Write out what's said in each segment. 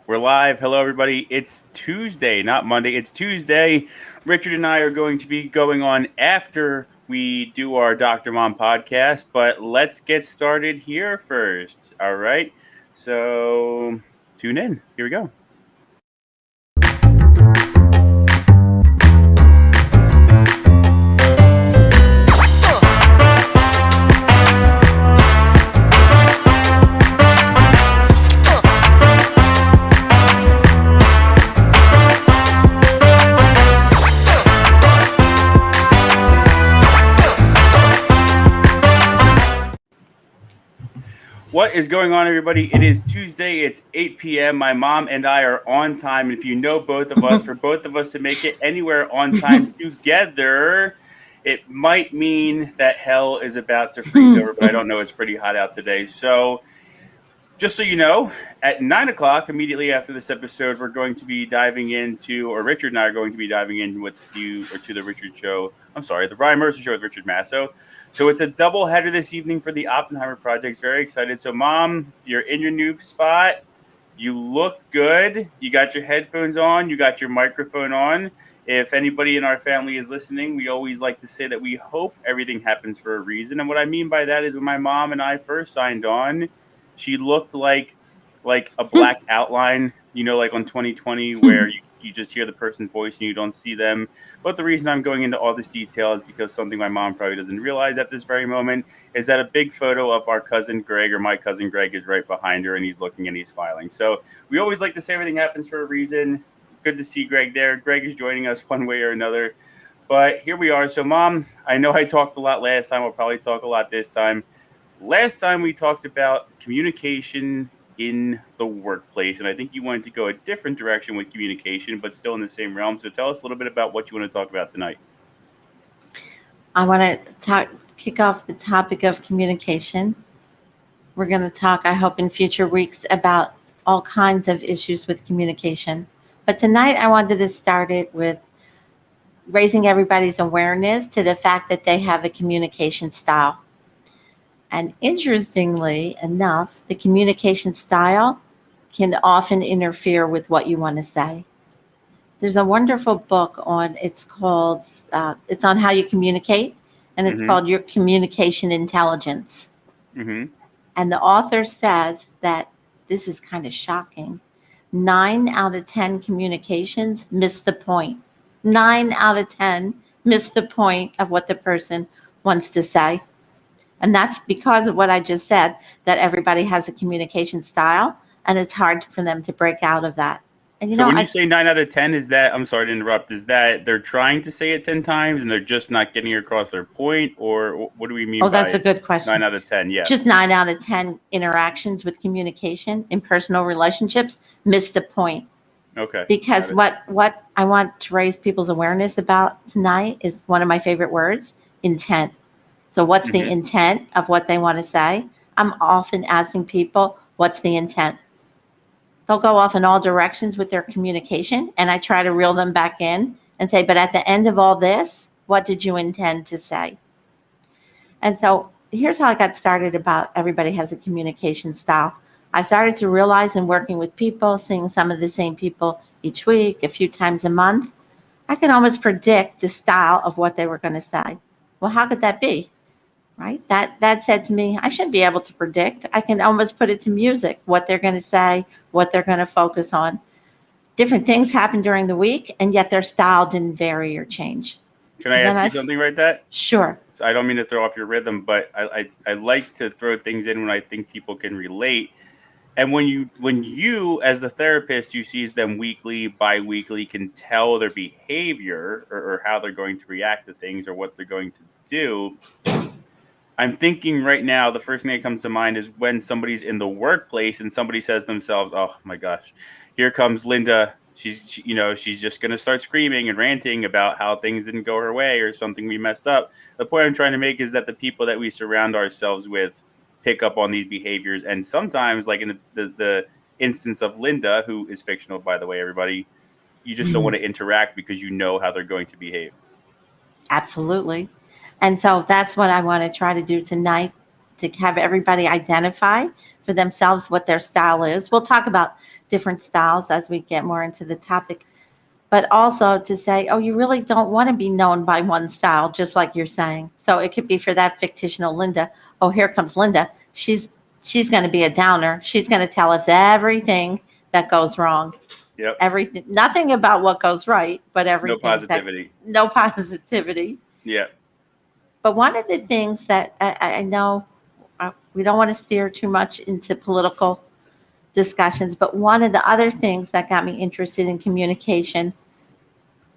We're live. Hello, everybody. It's Tuesday, not Monday. It's Tuesday. Richard and I are going to be going on after we do our Dr. Mom podcast, but let's get started here first. All right. So tune in. Here we go. What is going on, everybody? It is Tuesday. It's 8 p.m. My mom and I are on time. And if you know both of us, for both of us to make it anywhere on time together, it might mean that hell is about to freeze over. But I don't know. It's pretty hot out today. So just so you know, at 9 o'clock, immediately after this episode, we're going to be diving into, or Richard and I are going to be diving in with you, or to the Richard Show. I'm sorry, the Ryan Mercer Show with Richard Masso. So it's a double header this evening for the Oppenheimer project. Very excited. So, Mom, you're in your new spot. You look good. You got your headphones on. You got your microphone on. If anybody in our family is listening, we always like to say that we hope everything happens for a reason. And what I mean by that is when my mom and I first signed on, she looked like a black outline, like on 2020 where you just hear the person's voice and you don't see them. But the reason I'm going into all this detail is because something my mom probably doesn't realize at this very moment is that a big photo of our cousin Greg, or my cousin Greg, is right behind her, and he's looking and he's smiling. So we always like to say everything happens for a reason. Good to see Greg there. Greg is joining us one way or another. But here we are. So, Mom, I know I talked a lot last time. I'll probably talk a lot this time. Last time we talked about communication in the workplace, and I think you wanted to go a different direction with communication, but still in the same realm. So tell us a little bit about what you want to talk about tonight. I want to kick off the topic of communication. We're going to talk, I hope, in future weeks about all kinds of issues with communication. But tonight I wanted to start it with raising everybody's awareness to the fact that they have a communication style. And interestingly enough, the communication style can often interfere with what you want to say. There's a wonderful book it's on how you communicate, and it's called Your Communication Intelligence. Mm-hmm. And the author says that, this is kind of shocking, 9 out of 10 communications miss the point. 9 out of 10 miss the point of what the person wants to say. And that's because of what I just said, that everybody has a communication style, and it's hard for them to break out of that. And so when you say 9 out of 10, is that, I'm sorry to interrupt, is that they're trying to say it 10 times and they're just not getting across their point? Or what do we mean by that's a good question. 9 out of 10, yeah. Just 9 out of 10 interactions with communication in personal relationships miss the point. Okay. Because what I want to raise people's awareness about tonight is one of my favorite words, intent. So what's the intent of what they want to say? I'm often asking people, what's the intent? They'll go off in all directions with their communication, and I try to reel them back in and say, but at the end of all this, what did you intend to say? And so here's how I got started about everybody has a communication style. I started to realize in working with people, seeing some of the same people each week, a few times a month, I could almost predict the style of what they were going to say. Well, how could that be? Right? That said to me, I shouldn't be able to predict. I can almost put it to music, what they're going to say, what they're going to focus on. Different things happen during the week, and yet their style didn't vary or change. Can I ask you something right there? Sure. So I don't mean to throw off your rhythm, but I like to throw things in when I think people can relate. And when you as the therapist, you see them weekly, bi-weekly, can tell their behavior or how they're going to react to things or what they're going to do. I'm thinking right now, the first thing that comes to mind is when somebody's in the workplace and somebody says to themselves, oh my gosh, here comes Linda. She's just going to start screaming and ranting about how things didn't go her way or something we messed up. The point I'm trying to make is that the people that we surround ourselves with pick up on these behaviors. And sometimes, like in the instance of Linda, who is fictional, by the way, everybody, you just don't want to interact because you know how they're going to behave. Absolutely. And so that's what I want to try to do tonight, to have everybody identify for themselves what their style is. We'll talk about different styles as we get more into the topic, but also to say, oh, you really don't want to be known by one style, just like you're saying. So it could be for that fictional Linda. Oh, here comes Linda. She's going to be a downer. She's going to tell us everything that goes wrong. Yep. Everything, nothing about what goes right, but everything. No positivity. No positivity. Yeah. But one of the things that I know, we don't want to steer too much into political discussions, but one of the other things that got me interested in communication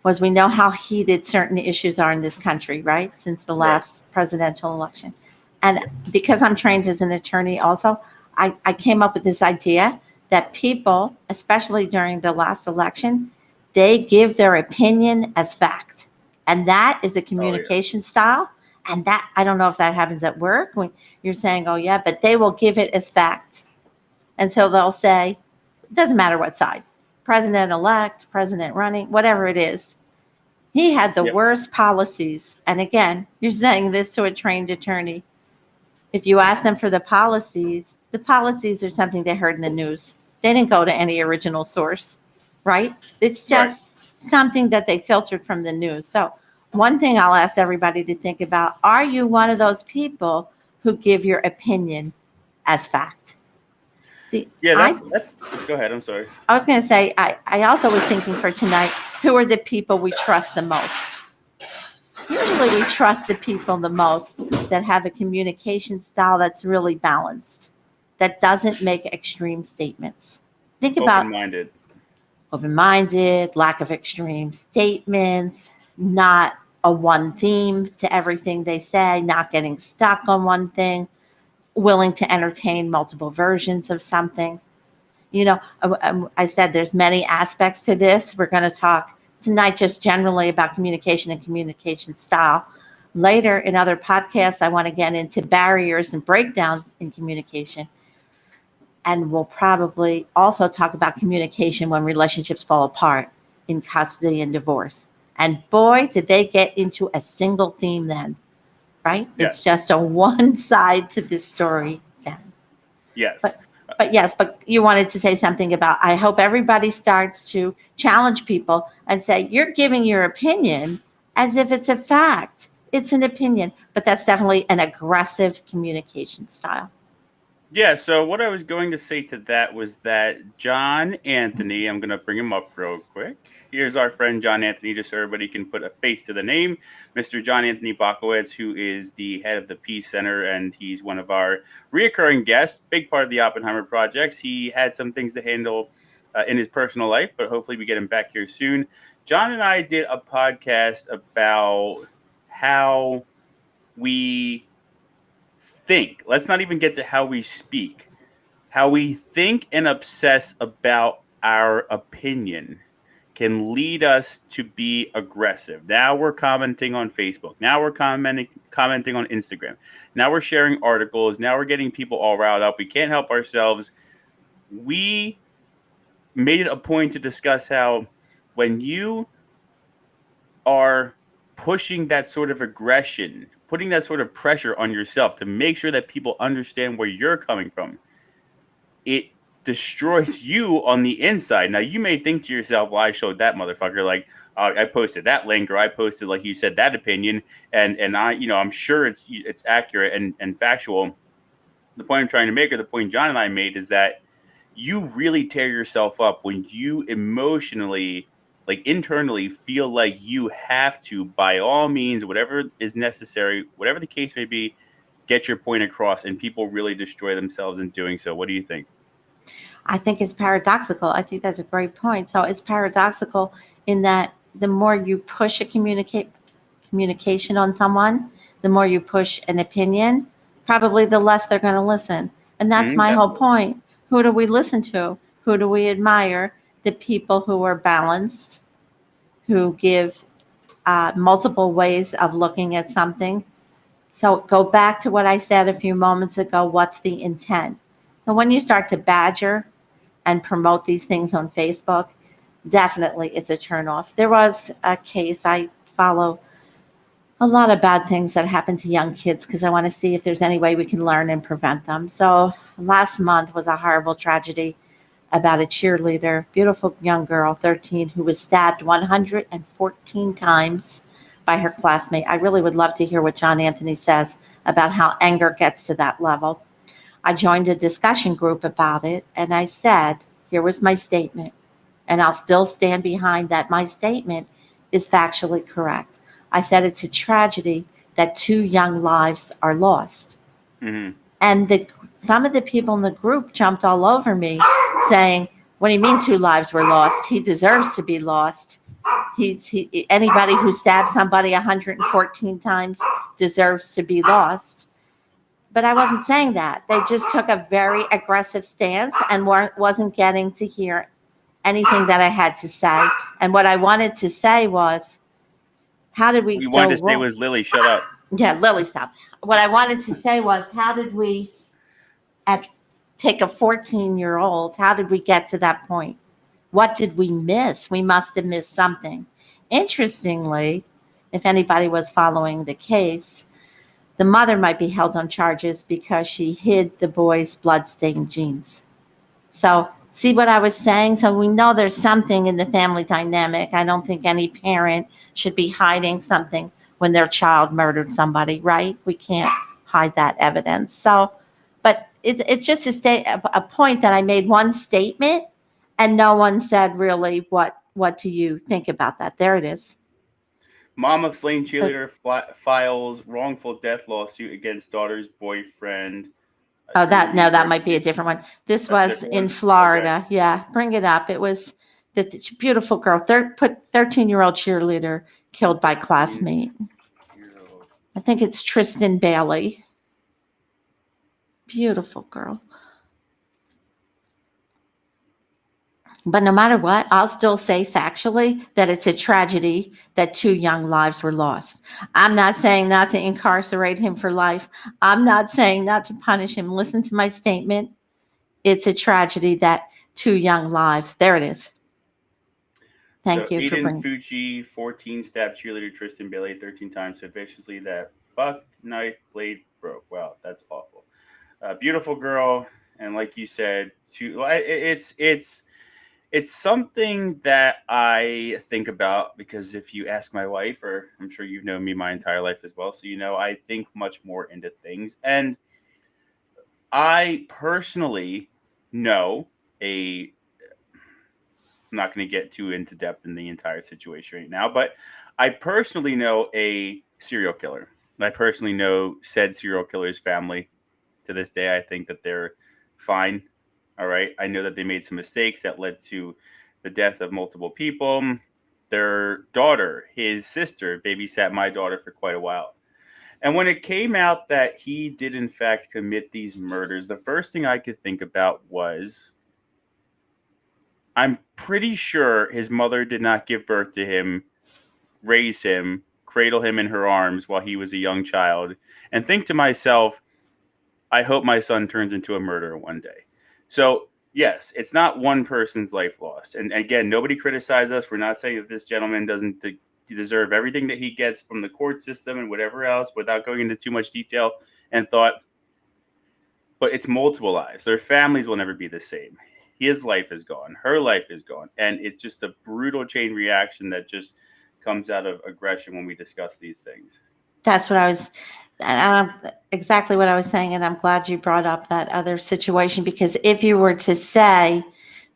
was we know how heated certain issues are in this country, right? Since the last presidential election. And because I'm trained as an attorney also, I came up with this idea that people, especially during the last election, they give their opinion as fact. And that is a communication style. And that, I don't know if that happens at work when you're saying, oh yeah, but they will give it as fact. And so they'll say, it doesn't matter what side, president-elect, president running, whatever it is. He had the worst policies. And again, you're saying this to a trained attorney. If you ask them for the policies are something they heard in the news. They didn't go to any original source, right? It's just something that they filtered from the news. So one thing I'll ask everybody to think about, are you one of those people who give your opinion as fact? See, that's go ahead. I'm sorry. I was going to say, I also was thinking for tonight, who are the people we trust the most? Usually we trust the people the most that have a communication style that's really balanced, that doesn't make extreme statements. Think about open-minded, lack of extreme statements, not a one theme to everything they say, not getting stuck on one thing, willing to entertain multiple versions of something. You know, I said there's many aspects to this. We're going to talk tonight just generally about communication and communication style. Later in other podcasts, I want to get into barriers and breakdowns in communication. And we'll probably also talk about communication when relationships fall apart in custody and divorce. And boy, did they get into a single theme then, right? It's just a one side to this story then. Yes. But you wanted to say something about, I hope everybody starts to challenge people and say, you're giving your opinion as if it's a fact. It's an opinion, but that's definitely an aggressive communication style. Yeah, so what I was going to say to that was that John Anthony, I'm going to bring him up real quick. Here's our friend John Anthony, just so everybody can put a face to the name. Mr. John Anthony Bakowitz, who is the head of the Peace Center, and he's one of our reoccurring guests, big part of the Oppenheimer projects. He had some things to handle in his personal life, but hopefully we get him back here soon. John and I did a podcast about how we think. Let's not even get to how we speak. How we think and obsess about our opinion can lead us to be aggressive. Now we're commenting on Facebook. Now we're commenting on Instagram. Now we're sharing articles. Now we're getting people all riled up. We can't help ourselves. We made it a point to discuss how when you are pushing that sort of aggression, putting that sort of pressure on yourself to make sure that people understand where you're coming from, it destroys you on the inside. Now, you may think to yourself, well, I showed that motherfucker, like, I posted that link, or I posted, like you said, that opinion, and I, I'm sure it's accurate and factual. The point I'm trying to make, or the point John and I made, is that you really tear yourself up when you emotionally, like internally, feel like you have to, by all means, whatever is necessary, whatever the case may be, get your point across, and people really destroy themselves in doing so. What do you think? I think it's paradoxical. I think that's a great point. So it's paradoxical in that the more you push a communication on someone, the more you push an opinion, probably the less they're going to listen. And that's my whole point. Who do we listen to? Who do we admire? The people who are balanced, who give multiple ways of looking at something. So go back to what I said a few moments ago. What's the intent? So when you start to badger and promote these things on Facebook, definitely it's a turnoff. There was a case, I follow a lot of bad things that happen to young kids because I want to see if there's any way we can learn and prevent them. So last month was a horrible tragedy. about a cheerleader, beautiful young girl, 13, who was stabbed 114 times by her classmate. I really would love to hear what John Anthony says about how anger gets to that level. I joined a discussion group about it, and I said, here was my statement, and I'll still stand behind that. My statement is factually correct. I said it's a tragedy that 2 young lives are lost. Mm-hmm. And some of the people in the group jumped all over me saying, what do you mean 2 lives were lost? He deserves to be lost. Anybody who stabbed somebody 114 times deserves to be lost. But I wasn't saying that. They just took a very aggressive stance and wasn't getting to hear anything that I had to say. And what I wanted to say was, how did we You wanted go to say wrong? was Lily, shut up. Yeah, Lily, stop. What I wanted to say was, how did we take a 14-year-old? How did we get to that point? What did we miss? We must have missed something. Interestingly, if anybody was following the case, the mother might be held on charges because she hid the boy's bloodstained jeans. So, see what I was saying? So we know there's something in the family dynamic. I don't think any parent should be hiding something when their child murdered somebody, right? We can't hide that evidence. So, but it's just a point that I made one statement, and no one said really what do you think about that? There it is. Mom of slain cheerleader files wrongful death lawsuit against daughter's boyfriend. Oh, that might be a different one. This was in Florida. Okay. Yeah, bring it up. It was the beautiful girl, 13-year-old cheerleader killed by classmate. I think it's Tristan Bailey. Beautiful girl. But no matter what, I'll still say factually that it's a tragedy that 2 young lives were lost. I'm not saying not to incarcerate him for life. I'm not saying not to punish him. Listen to my statement. It's a tragedy that 2 young lives. There it is. Thank you for bringing. Fucci, 14, stabbed cheerleader Tristan Bailey 13 times so viciously that buck knife blade broke. Wow, that's awful. Beautiful girl, and like you said, it's something that I think about because if you ask my wife, or I'm sure you've known me my entire life as well, so you know I think much more into things. And I personally know I'm not going to get too into depth in the entire situation right now, but I personally know a serial killer. I personally know said serial killer's family. To this day, I think that they're fine. All right. I know that they made some mistakes that led to the death of multiple people. Their daughter, his sister, babysat my daughter for quite a while. And when it came out that he did, in fact, commit these murders, the first thing I could think about was I'm pretty sure his mother did not give birth to him, raise him, cradle him in her arms while he was a young child, and think to myself, I hope my son turns into a murderer one day. So, yes, it's not one person's life lost. And again, nobody criticize us. We're not saying that this gentleman doesn't deserve everything that he gets from the court system and whatever else without going into too much detail and thought. But it's multiple lives. Their families will never be the same. His life is gone. Her life is gone. And it's just a brutal chain reaction that just comes out of aggression when we discuss these things. That's what I was... exactly what I was saying, and I'm glad you brought up that other situation, because if you were to say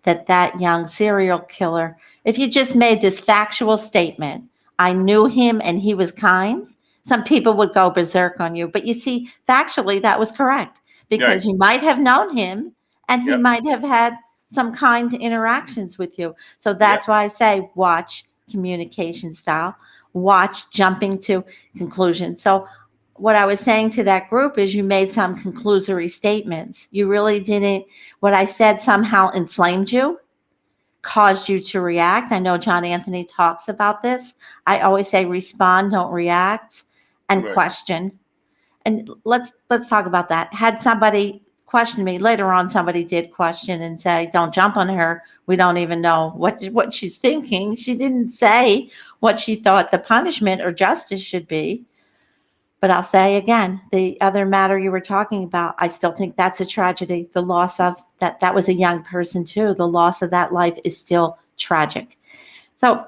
that young serial killer, if you just made this factual statement, I knew him and he was kind, some people would go berserk on you. But you see, factually, that was correct, because you might have known him and he might have had some kind interactions with you. So that's why I say watch communication style, watch jumping to conclusions. So what I was saying to that group is you made some conclusory statements. You really didn't. What I said somehow inflamed you, caused you to react. I know John Anthony talks about this. I always say respond, don't react, and question. And let's talk about that. Had somebody questioned me, later on somebody did question and say, don't jump on her. We don't even know what she's thinking. She didn't say what she thought the punishment or justice should be. But I'll say again, the other matter you were talking about, I still think that's a tragedy. The loss of that was a young person too. The loss of that life is still tragic. So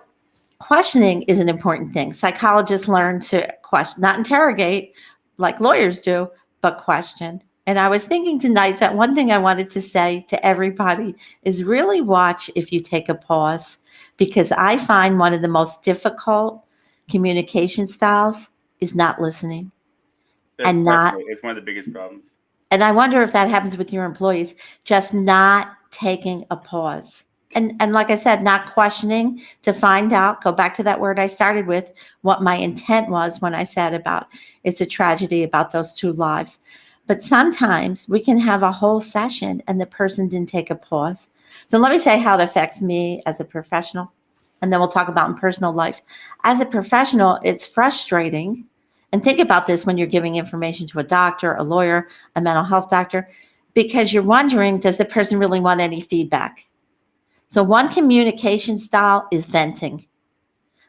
questioning is an important thing. Psychologists learn to question, not interrogate like lawyers do, but question. And I was thinking tonight that one thing I wanted to say to everybody is really watch if you take a pause, because I find one of the most difficult communication styles is not listening That's and not, definitely it's one of the biggest problems. and I wonder if that happens with your employees, just not taking a pause. And like I said, not questioning to find out, go back to that word I started with, what my intent was when I said about it's a tragedy about those two lives. But sometimes we can have a whole session and the person didn't take a pause. So let me say how it affects me as a professional, and then we'll talk about in personal life. As a professional, it's frustrating. And think about this when you're giving information to a doctor, a lawyer, a mental health doctor, because you're wondering, does the person really want any feedback? So one communication style is venting.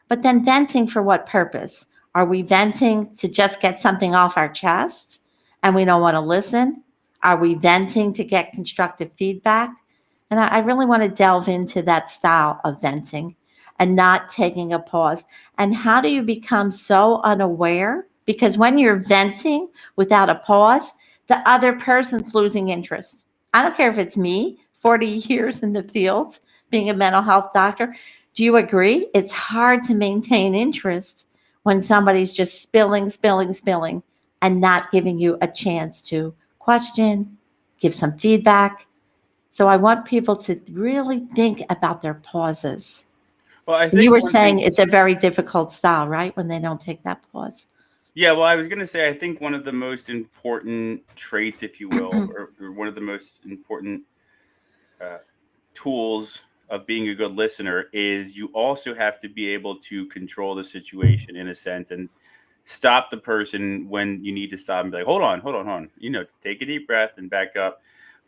But then venting for what purpose? Are we venting to just get something off our chest and we don't want to listen? Are we venting to get constructive feedback? And I really want to delve into that style of venting and not taking a pause. And how do you become so unaware? Because when you're venting without a pause, the other person's losing interest. I don't care if it's me, 40 years in the field, being a mental health doctor. Do you agree? It's hard to maintain interest when somebody's just spilling, and not giving you a chance to question, give some feedback. So I want people to really think about their pauses. Well, I And you think were one thing. saying it's a very difficult style, right? When they don't take that pause. Yeah, well, I was going to say, I think one of the most important traits, if you will, or one of the most important uh, tools of being a good listener is you also have to be able to control the situation in a sense and stop the person when you need to stop and be like, hold on, take a deep breath and back up.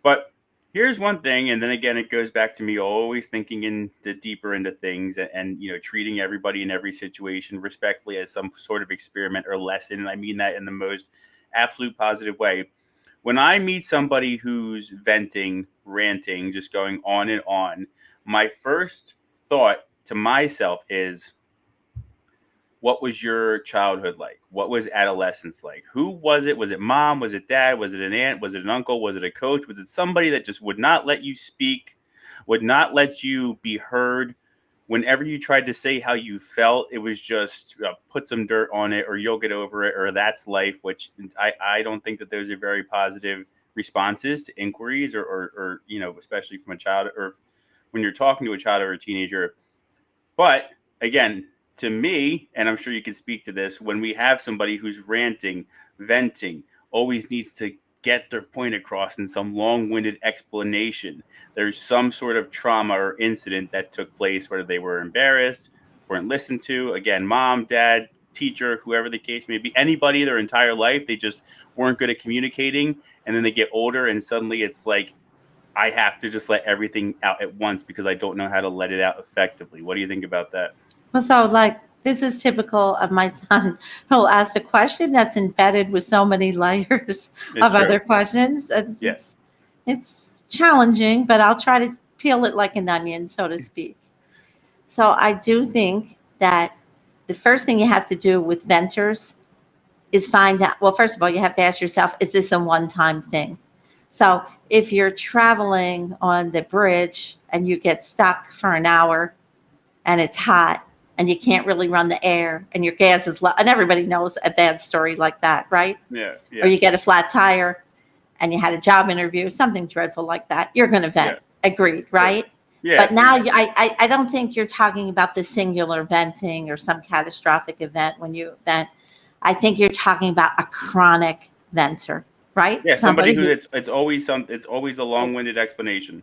But here's one thing, and then again, it goes back to me always thinking in the deeper into things and treating everybody in every situation respectfully as some sort of experiment or lesson. And I mean that in the most absolute positive way. When I meet somebody who's venting, ranting, just going on and on, my first thought to myself is, what was your childhood like? What was adolescence like? Who was it? Was it mom? Was it dad? Was it an aunt? Was it an uncle? Was it a coach? Was it somebody that just would not let you speak, would not let you be heard? Whenever you tried to say how you felt, it was just put some dirt on it, or you'll get over it, or that's life, which I don't think that those are very positive responses to inquiries or especially from a child, or when you're talking to a child or a teenager. But again, to me, and I'm sure you can speak to this, when we have somebody who's ranting, venting, always needs to get their point across in some long-winded explanation, there's some sort of trauma or incident that took place, whether they were embarrassed, weren't listened to. Again, mom, dad, teacher, whoever the case may be, anybody their entire life, they just weren't good at communicating. And then they get older and suddenly it's like, I have to just let everything out at once because I don't know how to let it out effectively. What do you think about that? Well, so like this is typical of my son. He'll ask a question that's embedded with so many layers It's of true. other questions. It's, Yeah. it's, it's challenging, but I'll try to peel it like an onion, so to speak. So I do think that the first thing you have to do with venters is find out. Well, first of all, you have to ask yourself, is this a one-time thing? So if you're traveling on the bridge and you get stuck for an hour and it's hot and you can't really run the air and your gas is low, and everybody knows a bad story like that, right? Yeah. Or Yeah. you get a flat tire and you had a job interview, something dreadful like that, you're going to vent. Yeah. Agreed, right? Yeah. But now Exactly. I don't think you're talking about the singular venting or some catastrophic event when you vent. I think you're talking about a chronic venter, right? Yeah. Somebody Somebody who who it's always a long-winded explanation.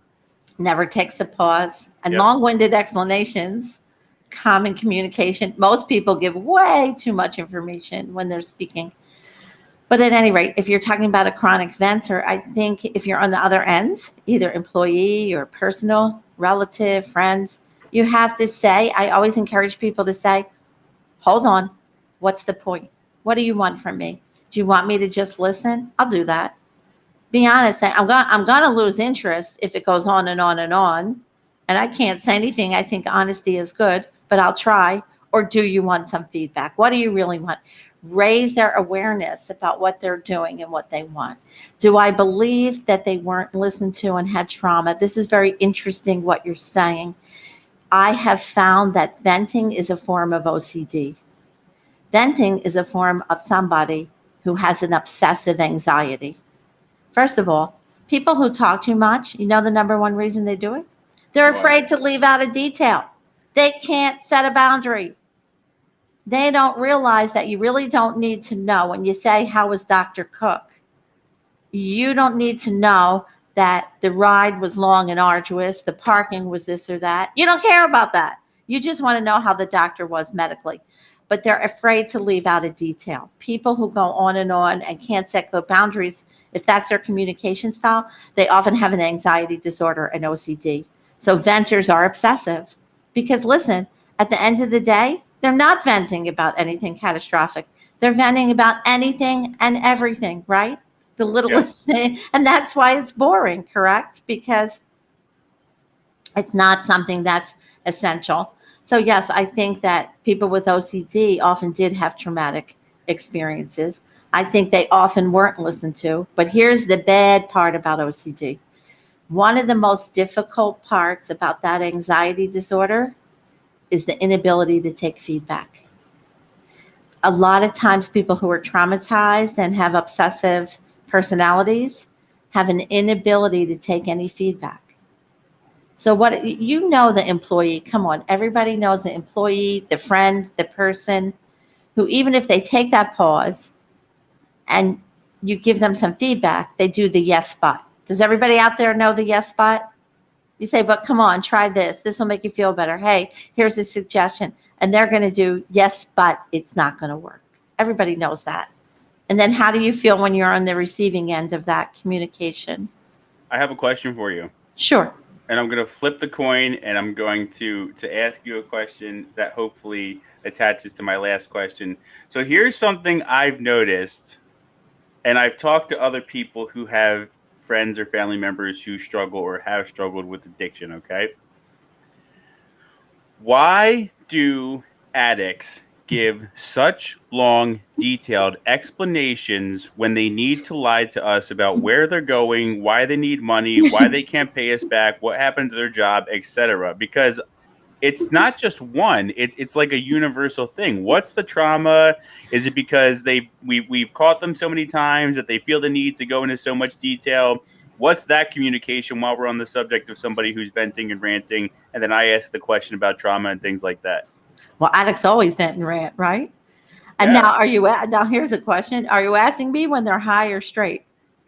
never takes a pause. And Yep. long-winded explanations, common communication. Most people give way too much information when they're speaking. But at any rate, if you're talking about a chronic venter, I think if you're on the other ends, either employee or personal, relative, friends, you have to say, I always encourage people to say, hold on, what's the point? What do you want from me? Do you want me to just listen? I'll do that. Be honest. I'm gonna lose interest if it goes on and on and on, and I can't say anything. I think honesty is good, but I'll try. Or do you want some feedback? What do you really want? Raise their awareness about what they're doing and what they want. Do I believe that they weren't listened to and had trauma? This is very interesting what you're saying. I have found that venting is a form of OCD. Venting is a form of somebody who has an obsessive anxiety. First of all, people who talk too much, you know the number one reason they do it? They're afraid to leave out a detail. They can't set a boundary. They don't realize that you really don't need to know when you say, "How was Dr. Cook?" You don't need to know that the ride was long and arduous, the parking was this or that. You don't care about that. You just want to know how the doctor was medically. But they're afraid to leave out a detail. People who go on and can't set good boundaries, if that's their communication style, they often have an anxiety disorder and OCD. So venters are obsessive because, listen, at the end of the day, they're not venting about anything catastrophic. They're venting about anything and everything, right? The littlest thing. And that's why it's boring, correct? Because it's not something that's essential. So yes, I think that people with OCD often did have traumatic experiences. I think they often weren't listened to. But here's the bad part about OCD. One of the most difficult parts about that anxiety disorder is the inability to take feedback. A lot of times people who are traumatized and have obsessive personalities have an inability to take any feedback. So what you know the employee, come on, everybody knows the employee, the friend, the person who even if they take that pause and you give them some feedback, they do the yes spot. Does everybody out there know the yes spot? You say, but come on, try this. This will make you feel better. Hey, here's a suggestion. And they're going to do yes, but it's not going to work. Everybody knows that. And then how do you feel when you're on the receiving end of that communication? I have a question for you. Sure. And I'm going to flip the coin and I'm going to ask you a question that hopefully attaches to my last question. So here's something I've noticed, and I've talked to other people who have friends or family members who struggle or have struggled with addiction, okay? Why do addicts give such long, detailed explanations when they need to lie to us about where they're going, why they need money, why they can't pay us back, what happened to their job, etc.? Because it's not just one; it's like a universal thing. What's the trauma? Is it because we've caught them so many times that they feel the need to go into so much detail? What's that communication while we're on the subject of somebody who's venting and ranting, and then I ask the question about trauma and things like that? Well, addicts always vent and rant, right? And Yeah. now here's a question. Are you asking me when they're high or straight?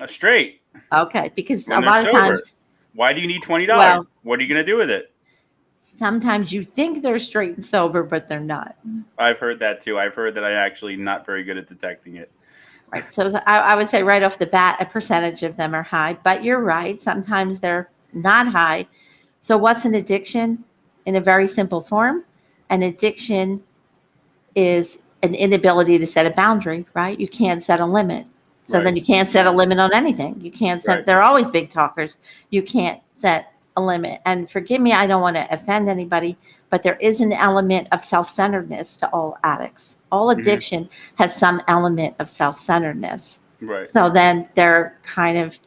Straight. Okay, because When a they're lot of sober. times, Why do you need $20? Well- What are you going to do with it? sometimes you think they're straight and sober, but they're not. I've heard that too. I've heard that I'm actually not very good at detecting it. Right. So I would say right off the bat, a percentage of them are high, but you're right. Sometimes they're not high. So what's an addiction? In a very simple form, an addiction is an inability to set a boundary, right? You can't set a limit. So Right. then you can't set a limit on anything. You can't set, Right. they're always big talkers. You can't set a limit. And forgive me, I don't want to offend anybody, but there is an element of self-centeredness to all addicts. All addiction has some element of self-centeredness. Right. So then they're kind of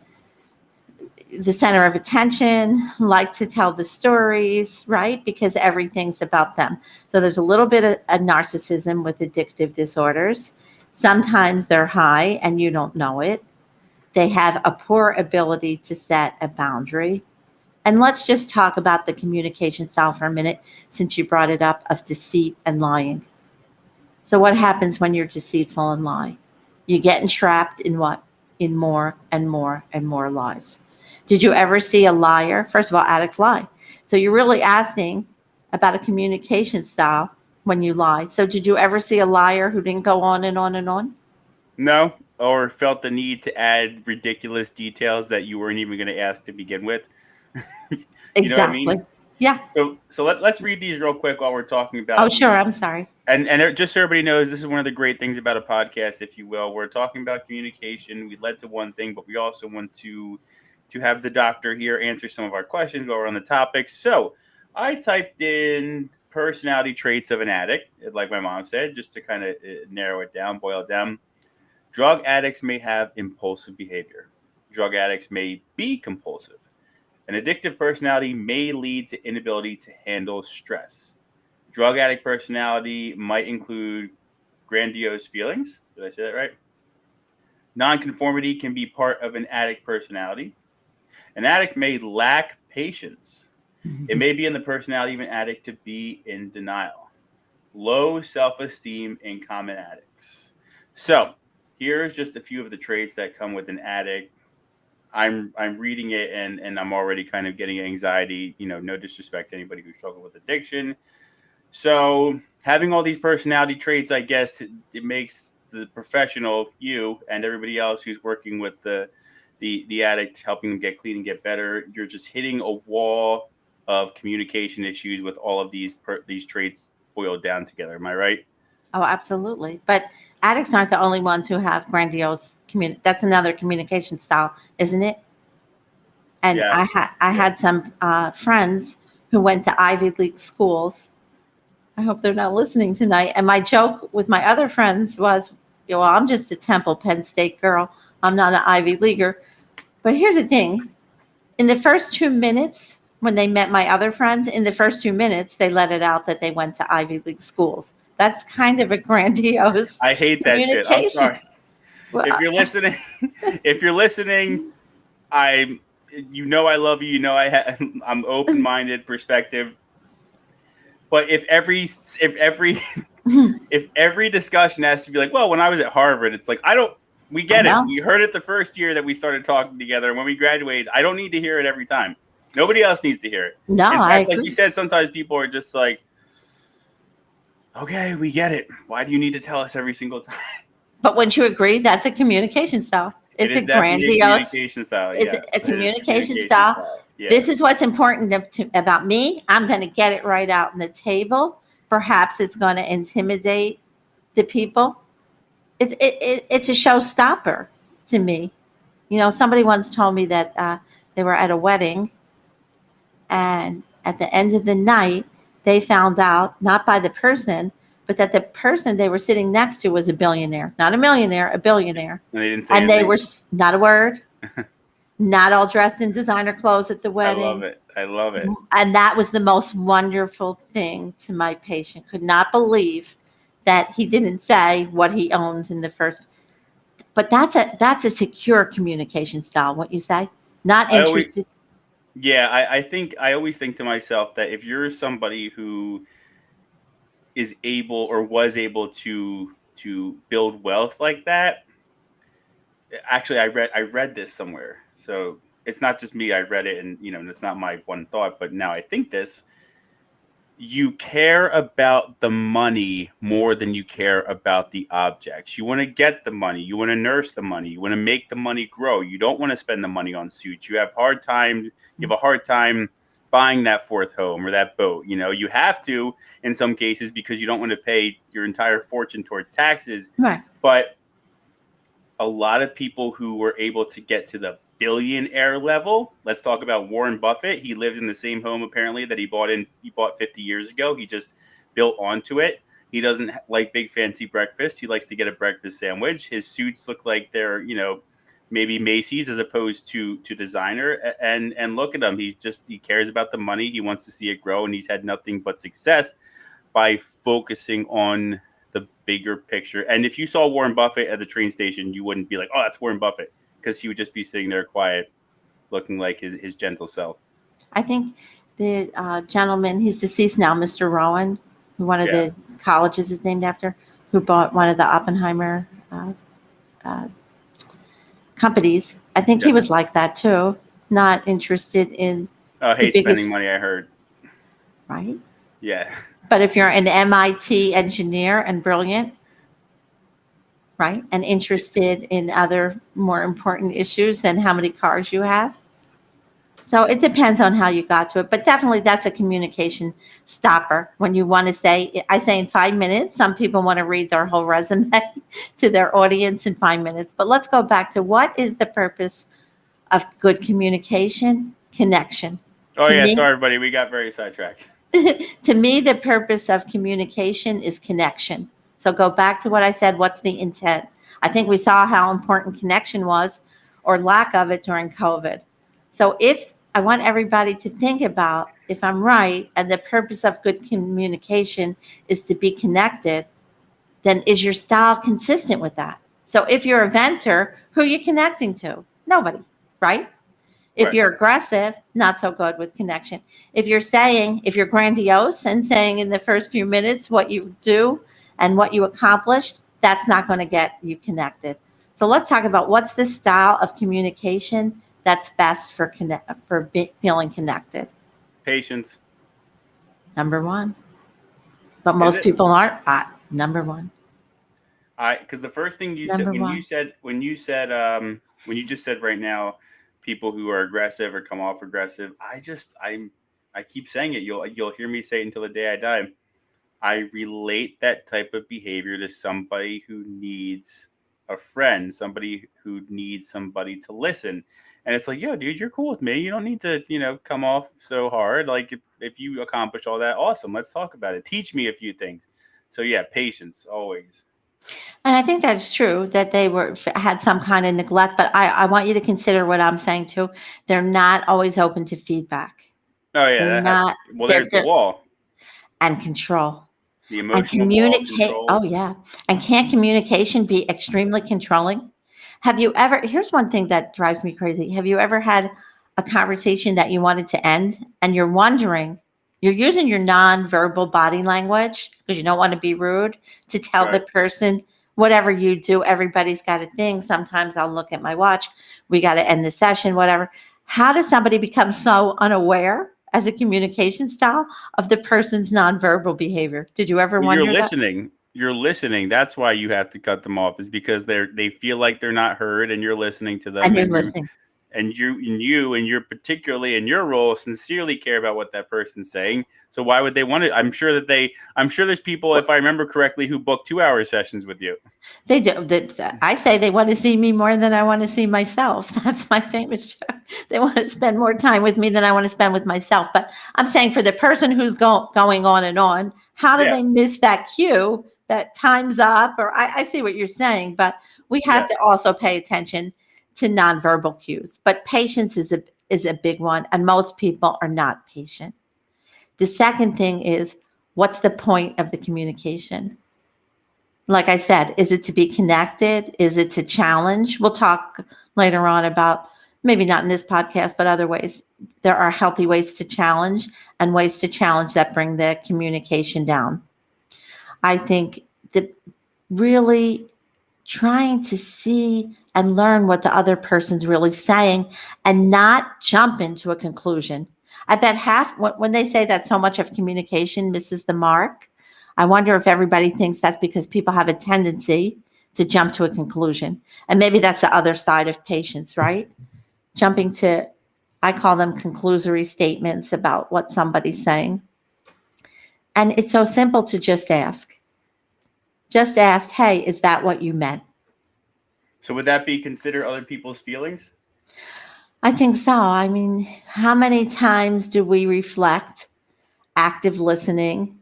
the center of attention, like to tell the stories, right? Because everything's about them. So there's a little bit of a narcissism with addictive disorders. Sometimes they're high and you don't know it. They have a poor ability to set a boundary. And let's just talk about the communication style for a minute, since you brought it up, of deceit and lying. So what happens when you're deceitful and lie? You get entrapped in what? In more and more and more lies. Did you ever see a liar? First of all, addicts lie. So you're really asking about a communication style when you lie. So did you ever see a liar who didn't go on and on and on? No, or felt the need to add ridiculous details that you weren't even going to ask to begin with. You know what I Exactly. mean? Yeah. So let's read these real quick while we're talking Oh, about sure. the I'm sorry. and just so everybody knows, this is one of the great things about a podcast, if you will. We're talking about communication. We led to one thing, but we also want to have the doctor here answer some of our questions while we're on the topic. So I typed in personality traits of an addict, like my mom said, just to kind of narrow it down, boil it down. Drug addicts may have impulsive behavior. Drug addicts may be compulsive. An addictive personality may lead to inability to handle stress. Drug addict personality might include grandiose feelings. Did I say that right? Nonconformity can be part of an addict personality. An addict may lack patience. It may be in the personality of an addict to be in denial. Low self-esteem in common addicts. So here's just a few of the traits that come with an addict. I'm reading it and I'm already kind of getting anxiety. No disrespect to anybody who struggles with addiction. So having all these personality traits, I guess it makes the professional, you and everybody else who's working with the addict, helping them get clean and get better. You're just hitting a wall of communication issues with all of these traits boiled down together. Am I right? Oh, absolutely. But addicts aren't the only ones who have grandiose That's another communication style, isn't it? And Yeah. I had some friends who went to Ivy League schools. I hope they're not listening tonight. And my joke with my other friends was, well, I'm just a Temple Penn State girl. I'm not an Ivy Leaguer. But here's the thing. In the first 2 minutes, when they met my other friends, in the first 2 minutes, they let it out that they went to Ivy League schools. That's kind of a grandiose I hate that shit. I'm communication. sorry. If you're listening, I I love you. I'm open-minded perspective. But if every discussion has to be like, well, when I was at Harvard, it's like we get it. We heard it the first year that we started talking together, and when we graduated, I don't need to hear it every time. Nobody else needs to hear it. No, in fact, I agree. like you said, sometimes people are just like, okay, we get it. Why do you need to tell us every single time? But wouldn't you agree that's a communication style? It's a grandiose communication style. It's a communication style. Yeah. This is what's important about me. I'm going to get it right out on the table. Perhaps it's going to intimidate the people. It's a showstopper to me. Somebody once told me that they were at a wedding, and at the end of the night, they found out, not by the person, but that the person they were sitting next to was a billionaire, not a millionaire, a billionaire. And they didn't say anything. They were not a word, not all dressed in designer clothes at the wedding. I love it. And that was the most wonderful thing to my patient. Could not believe that he didn't say what he owns in the first. But that's a secure communication style, what you say? Not interested. I always think to myself that if you're somebody who is able or was able to build wealth like that, actually I read this somewhere, so it's not just me. I read it, and it's not my one thought, but now I think this. You care about the money more than you care about the objects. You want to get the money. You want to nurse the money. You want to make the money grow. You don't want to spend the money on suits. You have a hard time buying that fourth home or that boat. You have to in some cases because you don't want to pay your entire fortune towards taxes. Right. But a lot of people who were able to get to the billionaire level. Let's talk about Warren Buffett. He lived in the same home apparently that he bought 50 years ago. He just built onto it. He doesn't like big fancy breakfast. He likes to get a breakfast sandwich. His suits look like they're, maybe Macy's as opposed to designer. And look at him. He cares about the money. He wants to see it grow, and he's had nothing but success by focusing on the bigger picture. And if you saw Warren Buffett at the train station, you wouldn't be like, oh, that's Warren Buffett. Because he would just be sitting there quiet, looking like his gentle self. I think the gentleman, he's deceased now, Mr. Rowan, who one of the colleges is named after, who bought one of the Oppenheimer companies. I think he was like that too, not interested in hate spending money, I heard. Right? Yeah. But if you're an MIT engineer and brilliant, right, and interested in other more important issues than how many cars you have, So it depends on how you got to it, but definitely that's a communication stopper. When you want to say, I say in 5 minutes, some people want to read their whole resume to their audience in 5 minutes. But let's go back to what is the purpose of good communication? Connection. Oh To yeah, me, sorry, everybody. We got very sidetracked. to me, the purpose of communication is connection. So go back to what I said. What's the intent? I think we saw how important connection was or lack of it during COVID. So if I want everybody to think about if I'm right and the purpose of good communication is to be connected, then is your style consistent with that? So if you're a venter, who are you connecting to? Nobody, right? If Right. you're aggressive, not so good with connection. If you're grandiose and saying in the first few minutes what you do and what you accomplished, that's not going to get you connected. So let's talk about what's the style of communication that's best for feeling connected. Patience. Number one. But Is most it? people aren't. Number one. Because the first thing you said Number one. when you just said right now, people who are aggressive or come off aggressive, I keep saying it. You'll hear me say it until the day I die. I relate that type of behavior to somebody who needs a friend, somebody who needs somebody to listen. And it's like, yo, dude, you're cool with me. You don't need to, come off so hard. Like if you accomplish all that, awesome. Let's talk about it. Teach me a few things. So yeah, patience always. And I think that's true that they had some kind of neglect, but I want you to consider what I'm saying too. They're not always open to feedback. Oh yeah, They're that happened. not. Well, there's the wall, And control the and emotional wall of communicate. Oh control. yeah. And can't communication be extremely controlling? Have you ever, here's one thing that drives me crazy. Have you ever had a conversation that you wanted to end and you're wondering, you're using your nonverbal body language because you don't want to be rude to tell the Right. person whatever you do, everybody's got a thing. Sometimes I'll look at my watch. We got to end the session, whatever. How does somebody become so unaware as a communication style of the person's nonverbal behavior? Did you ever Well, you're wonder that? listening. You're listening. That's why you have to cut them off. Is because they feel like they're not heard, and you're listening to them, And you're and you listening. and you're particularly in your role sincerely care about what that person's saying. So why would they want it? I'm sure there's people, if I remember correctly, who book 2 hour sessions with you. They do. I say they want to see me more than I want to see myself. That's my famous joke. They want to spend more time with me than I want to spend with myself. But I'm saying for the person who's going on and on, how do Yeah. they miss that cue that time's up? Or I see what you're saying, but we have Yes. to also pay attention to nonverbal cues. But patience is a big one, and most people are not patient. The second thing is, what's the point of the communication? Like I said, is it to be connected? Is it to challenge? We'll talk later on about maybe not in this podcast, but other ways. There are healthy ways to challenge and ways to challenge that bring the communication down. I think that really trying to see and learn what the other person's really saying and not jump into a conclusion. I bet when they say that so much of communication misses the mark, I wonder if everybody thinks that's because people have a tendency to jump to a conclusion. And maybe that's the other side of patience, right? Jumping to, I call them conclusory statements about what somebody's saying. And it's so simple to just ask. Just ask, hey, is that what you meant? So would that be consider other people's feelings? I think so. I mean, how many times do we reflect, active listening,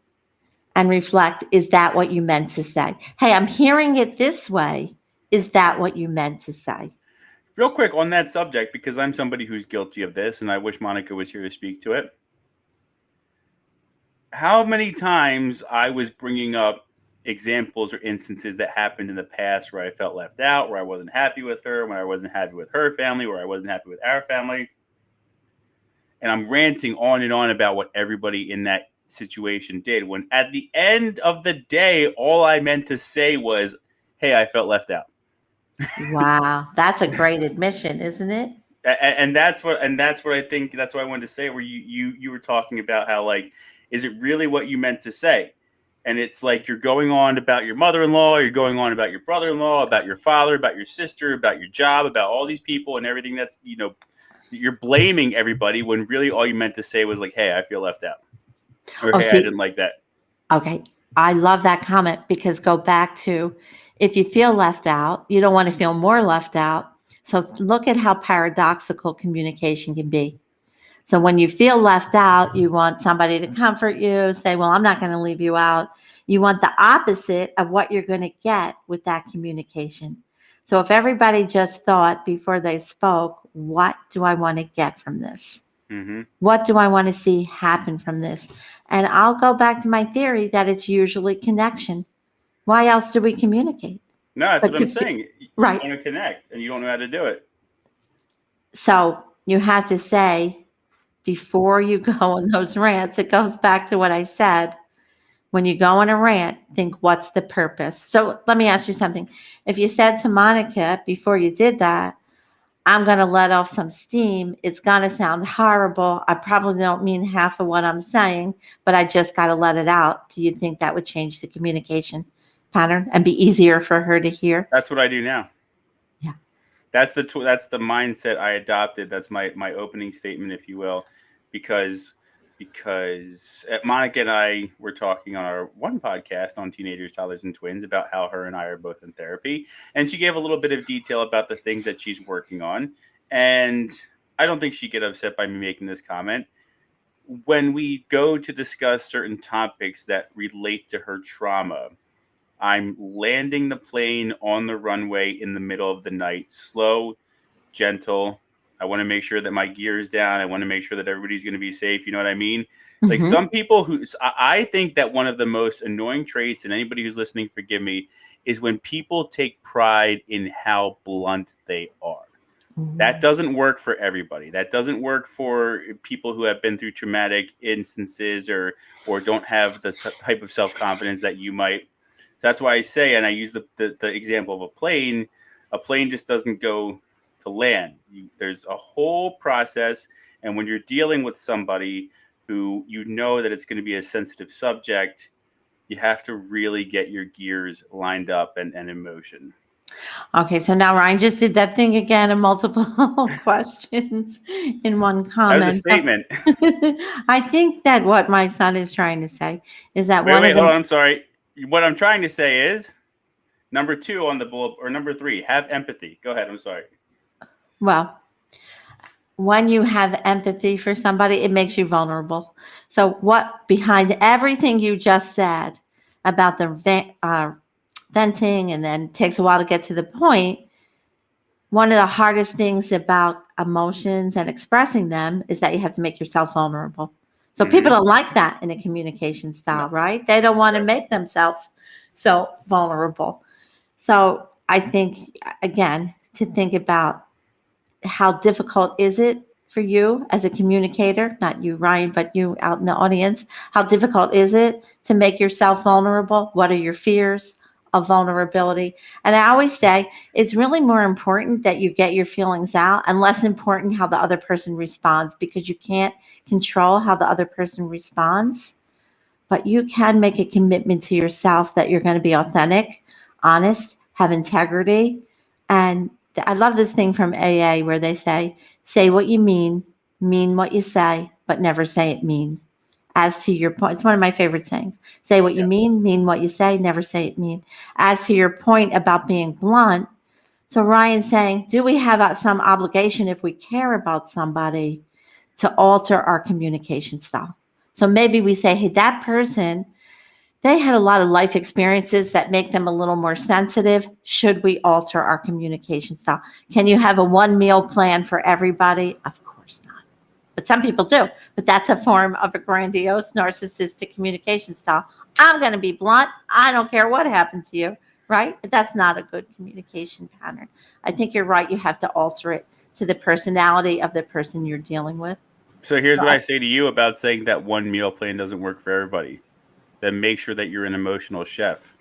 and reflect, is that what you meant to say? Hey, I'm hearing it this way. Is that what you meant to say? Real quick on that subject, because I'm somebody who's guilty of this, and I wish Monica was here to speak to it. How many times I was bringing up examples or instances that happened in the past where I felt left out, where I wasn't happy with her, when I wasn't happy with her family, where I wasn't happy with our family. And I'm ranting on and on about what everybody in that situation did. When at the end of the day, all I meant to say was, hey, I felt left out. Wow, that's a great admission, isn't it? And that's what I think, that's what I wanted to say, where you were talking about how, like, is it really what you meant to say? And it's like you're going on about your mother-in-law, you're going on about your brother-in-law, about your father, about your sister, about your job, about all these people and everything that's you're blaming everybody when really all you meant to say was like, hey, I feel left out, or Oh, hey, I see, didn't like that. okay. I love that comment because go back to if you feel left out, you don't want to feel more left out. So look at how paradoxical communication can be. So when you feel left out, you want somebody to comfort you, say, well, I'm not going to leave you out. You want the opposite of what you're going to get with that communication. So if everybody just thought before they spoke, what do I want to get from this? Mm-hmm. What do I want to see happen from this? And I'll go back to my theory that it's usually connection. Why else do we communicate? No, that's But what I'm saying. You right. want to connect, and you don't know how to do it. So you have to say, before you go on those rants, it goes back to what I said. When you go on a rant, think, what's the purpose? So let me ask you something. If you said to Monica before you did that, I'm going to let off some steam, it's going to sound horrible. I probably don't mean half of what I'm saying, but I just got to let it out. Do you think that would change the communication pattern and be easier for her to hear? That's what I do now. Yeah. That's the mindset I adopted. That's my opening statement, if you will, because Monica and I were talking on our one podcast on teenagers, toddlers, and twins about how her and I are both in therapy, and she gave a little bit of detail about the things that she's working on, and I don't think she'd get upset by me making this comment. When we go to discuss certain topics that relate to her trauma, I'm landing the plane on the runway in the middle of the night, slow, gentle. I want to make sure that my gear is down. I want to make sure that everybody's going to be safe. You know what I mean? Like some people I think that one of the most annoying traits, and anybody who's listening, forgive me, is when people take pride in how blunt they are. That doesn't work for everybody. That doesn't work for people who have been through traumatic instances or don't have the type of self-confidence that you might. So that's why I say, and I use the example of a plane. A plane just doesn't go to land. There's a whole process, and when you're dealing with somebody who you know that it's going to be a sensitive subject, you have to really get your gears lined up and in motion. Okay, so now Ryan just did that thing again of multiple questions in one That was a comment. statement. I think that what my son is trying to say is that Wait, hold on. I'm sorry. What I'm trying to say is number 2 on the bullet, or number 3, have empathy. Go ahead. I'm sorry. Well, when you have empathy for somebody, it makes you vulnerable. So what behind everything you just said about the venting and then it takes a while to get to the point, one of the hardest things about emotions and expressing them is that you have to make yourself vulnerable. So people don't like that in a communication style, right? They don't want to make themselves so vulnerable. So I think, again, to think about how difficult is it for you as a communicator, not you, Ryan, but you out in the audience, how difficult is it to make yourself vulnerable? What are your fears of vulnerability? And I always say it's really more important that you get your feelings out and less important how the other person responds, because you can't control how the other person responds, but you can make a commitment to yourself that you're going to be authentic, honest, have integrity. And I love this thing from AA where they say what you mean what you say, but never say it mean. As to your point, it's one of my favorite sayings. Say what you mean what you say, never say it mean. As to your point about being blunt, so Ryan's saying, do we have some obligation if we care about somebody to alter our communication style? So maybe we say, hey, that person, they had a lot of life experiences that make them a little more sensitive. Should we alter our communication style? Can you have a one meal plan for everybody? Of course not. But some people do. But that's a form of a grandiose narcissistic communication style. I'm going to be blunt. I don't care what happened to you, right? But that's not a good communication pattern. I think you're right. You have to alter it to the personality of the person you're dealing with. So here's what I say to you about saying that one meal plan doesn't work for everybody. Then make sure that you're an emotional chef.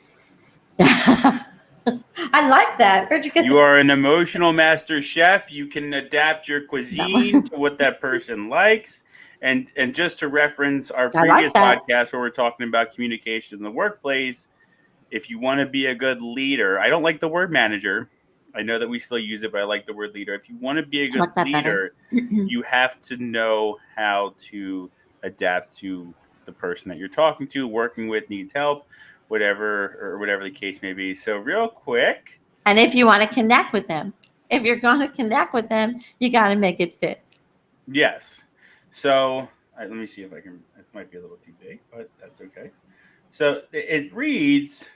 I like that. Where'd you get You are an emotional master chef. You can adapt your cuisine to what that person likes. And just to reference our previous podcast where we're talking about communication in the workplace, if you want to be a good leader, I don't like the word manager. I know that we still use it, but I like the word leader. If you want to be a I good like that better. leader, you have to know how to adapt to the person that you're talking to, working with, needs help, whatever the case may be. So real quick, And if you want to connect with them, if you're going to connect with them, you got to make it fit. yes. So let me see if I can. This might be a little too big, but that's okay. So it reads.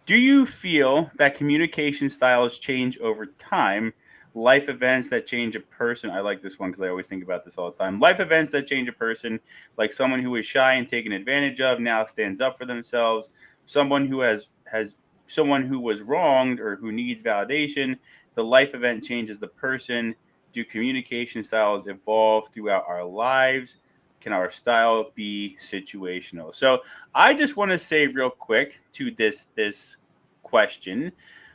Do you feel that communication styles change over time? Life events that change a person. I like this one because I always think about this all the time. Life events that change a person, like someone who is shy and taken advantage of, now stands up for themselves. Someone who has someone who was wronged or who needs validation. The life event changes the person. Do communication styles evolve throughout our lives? Can our style be situational? So I just want to say real quick to this question.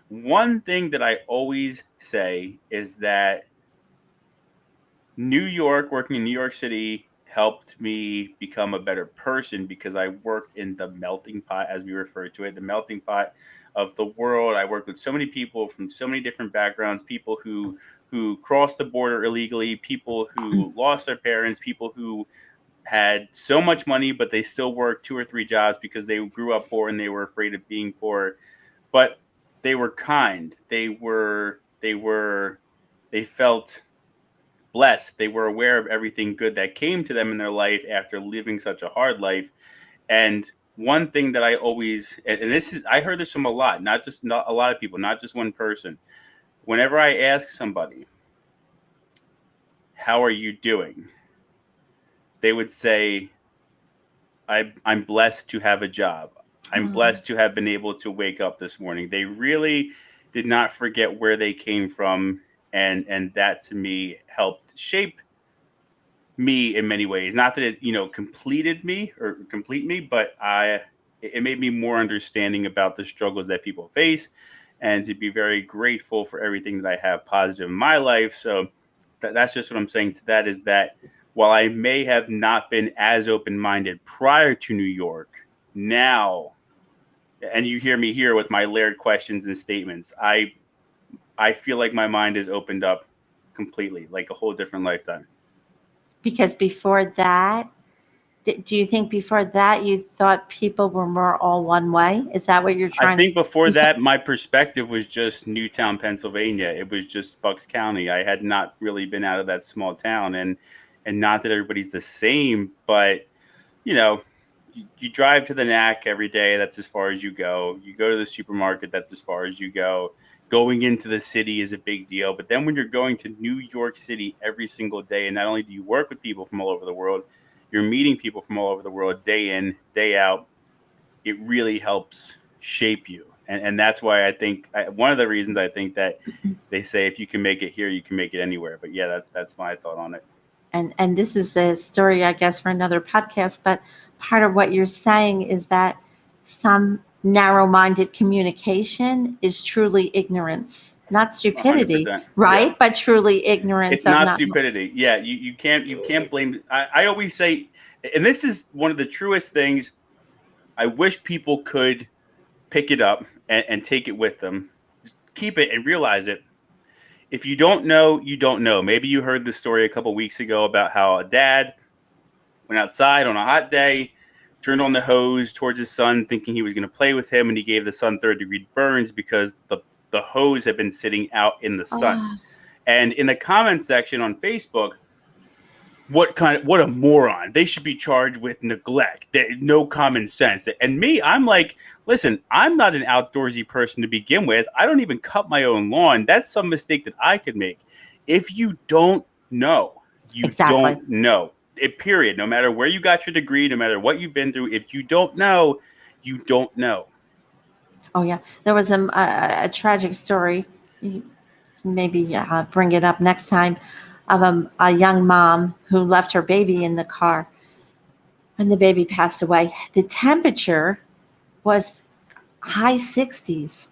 One thing that I always say is that working in New York City helped me become a better person because I worked in the melting pot, as we refer to it, the melting pot of the world. I worked with so many people from so many different backgrounds, people who crossed the border illegally, people who lost their parents, people who had so much money, but they still worked 2 or 3 jobs because they grew up poor and they were afraid of being poor. But they were kind. They felt blessed. They were aware of everything good that came to them in their life after living such a hard life. And one thing that I always, and this is, I heard this from a lot, not a lot of people, not just one person. Whenever I ask somebody, how are you doing? They would say, I'm blessed to have a job. I'm blessed to have been able to wake up this morning. They really did not forget where they came from, and that to me helped shape me in many ways. Not that it completed me or complete me, but it made me more understanding about the struggles that people face, and to be very grateful for everything that I have positive in my life. So that's just what I'm saying to that, is that while I may have not been as open-minded prior to New York, now, and you hear me here with my layered questions and statements, I feel like my mind is opened up completely, like a whole different lifetime. Because before that, do you think before that you thought people were more all one way? Is that what you're I trying to think before you that, my perspective was just Newtown, Pennsylvania. It was just Bucks County. I had not really been out of that small town, and not that everybody's the same, but you know, you drive to the NAC every day. That's as far as you go. You go to the supermarket. That's as far as you go. Going into the city is a big deal. But then when you're going to New York City every single day, and not only do you work with people from all over the world, you're meeting people from all over the world day in, day out. It really helps shape you. And that's why I think one of the reasons I think that they say if you can make it here, you can make it anywhere. But yeah, that's my thought on it. and this is a story I guess for another podcast, but part of what you're saying is that some narrow-minded communication is is ignorance, not stupidity, 100%. Yeah. right? But truly ignorance It's of not not. stupidity. Yeah, you can't blame. I always say, and this is one of the truest things. I wish people could pick it up and take it with them. Just keep it and realize it. If you don't know, you don't know. Maybe you heard the story a couple weeks ago about how a dad went outside on a hot day, turned on the hose towards his son, thinking he was going to play with him, and he gave the son third-degree burns because the hose had been sitting out in the sun. Oh, And in the comment section on Facebook, what a moron. They should be charged with neglect. No common sense. And me, I'm like, listen, I'm not an outdoorsy person to begin with. I don't even cut my own lawn. That's some mistake that I could make. If you don't know, you exactly. don't know. Period. No matter where you got your degree, no matter what you've been through, if you don't know, you don't know. Oh yeah, there was a tragic story. You can maybe bring it up next time, of a young mom who left her baby in the car, and the baby passed away. The temperature was high 60s,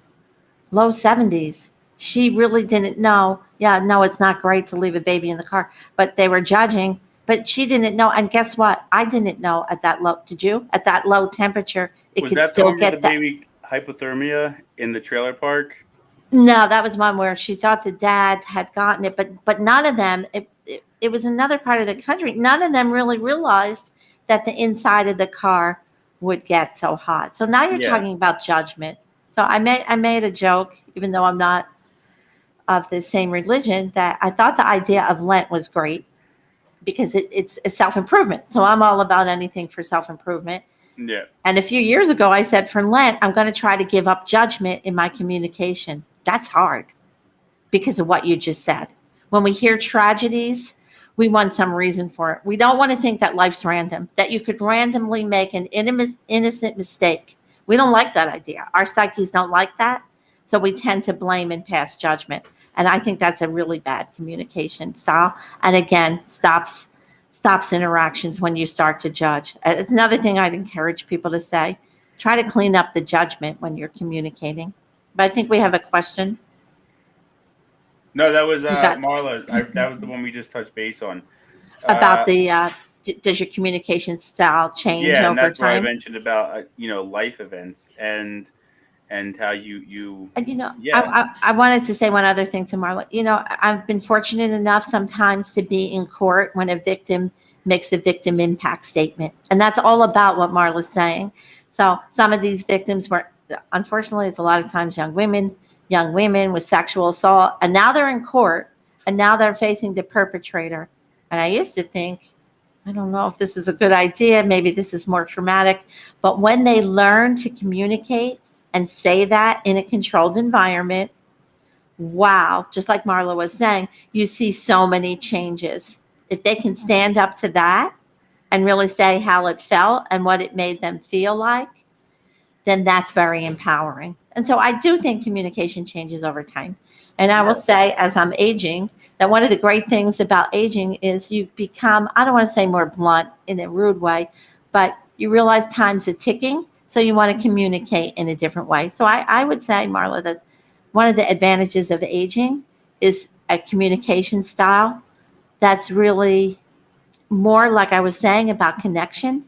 low 70s. She really didn't know. Yeah, no, it's not great to leave a baby in the car, but they were judging. But she didn't know. And guess what? I didn't know at that low. Did you? At that low temperature, it Was could that the still one where the get that. baby hypothermia in the trailer park? No, that was one where she thought the dad had gotten it, but none of them. It was another part of the country. None of them really realized that the inside of the car would get so hot. So now you're Yeah. talking about judgment. So I made a joke, even though I'm not of the same religion, that I thought the idea of Lent was great because it's a self improvement. So I'm all about anything for self improvement. Yeah. And a few years ago, I said for Lent, I'm going to try to give up judgment in my communication. That's hard because of what you just said. When we hear tragedies, we want some reason for it. We don't want to think that life's random, that you could randomly make an innocent mistake. We don't like that idea. Our psyches don't like that. So we tend to blame and pass judgment. And I think that's a really bad communication style. And again, stops interactions when you start to judge. It's another thing I'd encourage people to say. Try to clean up the judgment when you're communicating. But I think we have a question. No, that was You got Marla. That was the one we just touched base on. about the does your communication style change Yeah, and over that's where I time? mentioned about life events and how And yeah. I wanted to say one other thing to Marla. I've been fortunate enough sometimes to be in court when a victim makes a victim impact statement, and that's all about what Marla's saying. So some of these victims were, unfortunately, it's a lot of times young women with sexual assault, and now they're in court, and now they're facing the perpetrator. And I used to think, I don't know if this is a good idea. Maybe this is more traumatic. But when they learn to communicate and say that in a controlled environment, wow, just like Marla was saying, you see so many changes. If they can stand up to that and really say how it felt and what it made them feel like, then that's very empowering. And so I do think communication changes over time. And I will Yeah. say, as I'm aging, that one of the great things about aging is you become, I don't want to say more blunt in a rude way, but you realize time's a ticking. So you want to communicate in a different way. So I would say, Marla, that one of the advantages of aging is a communication style that's really more like I was saying about connection,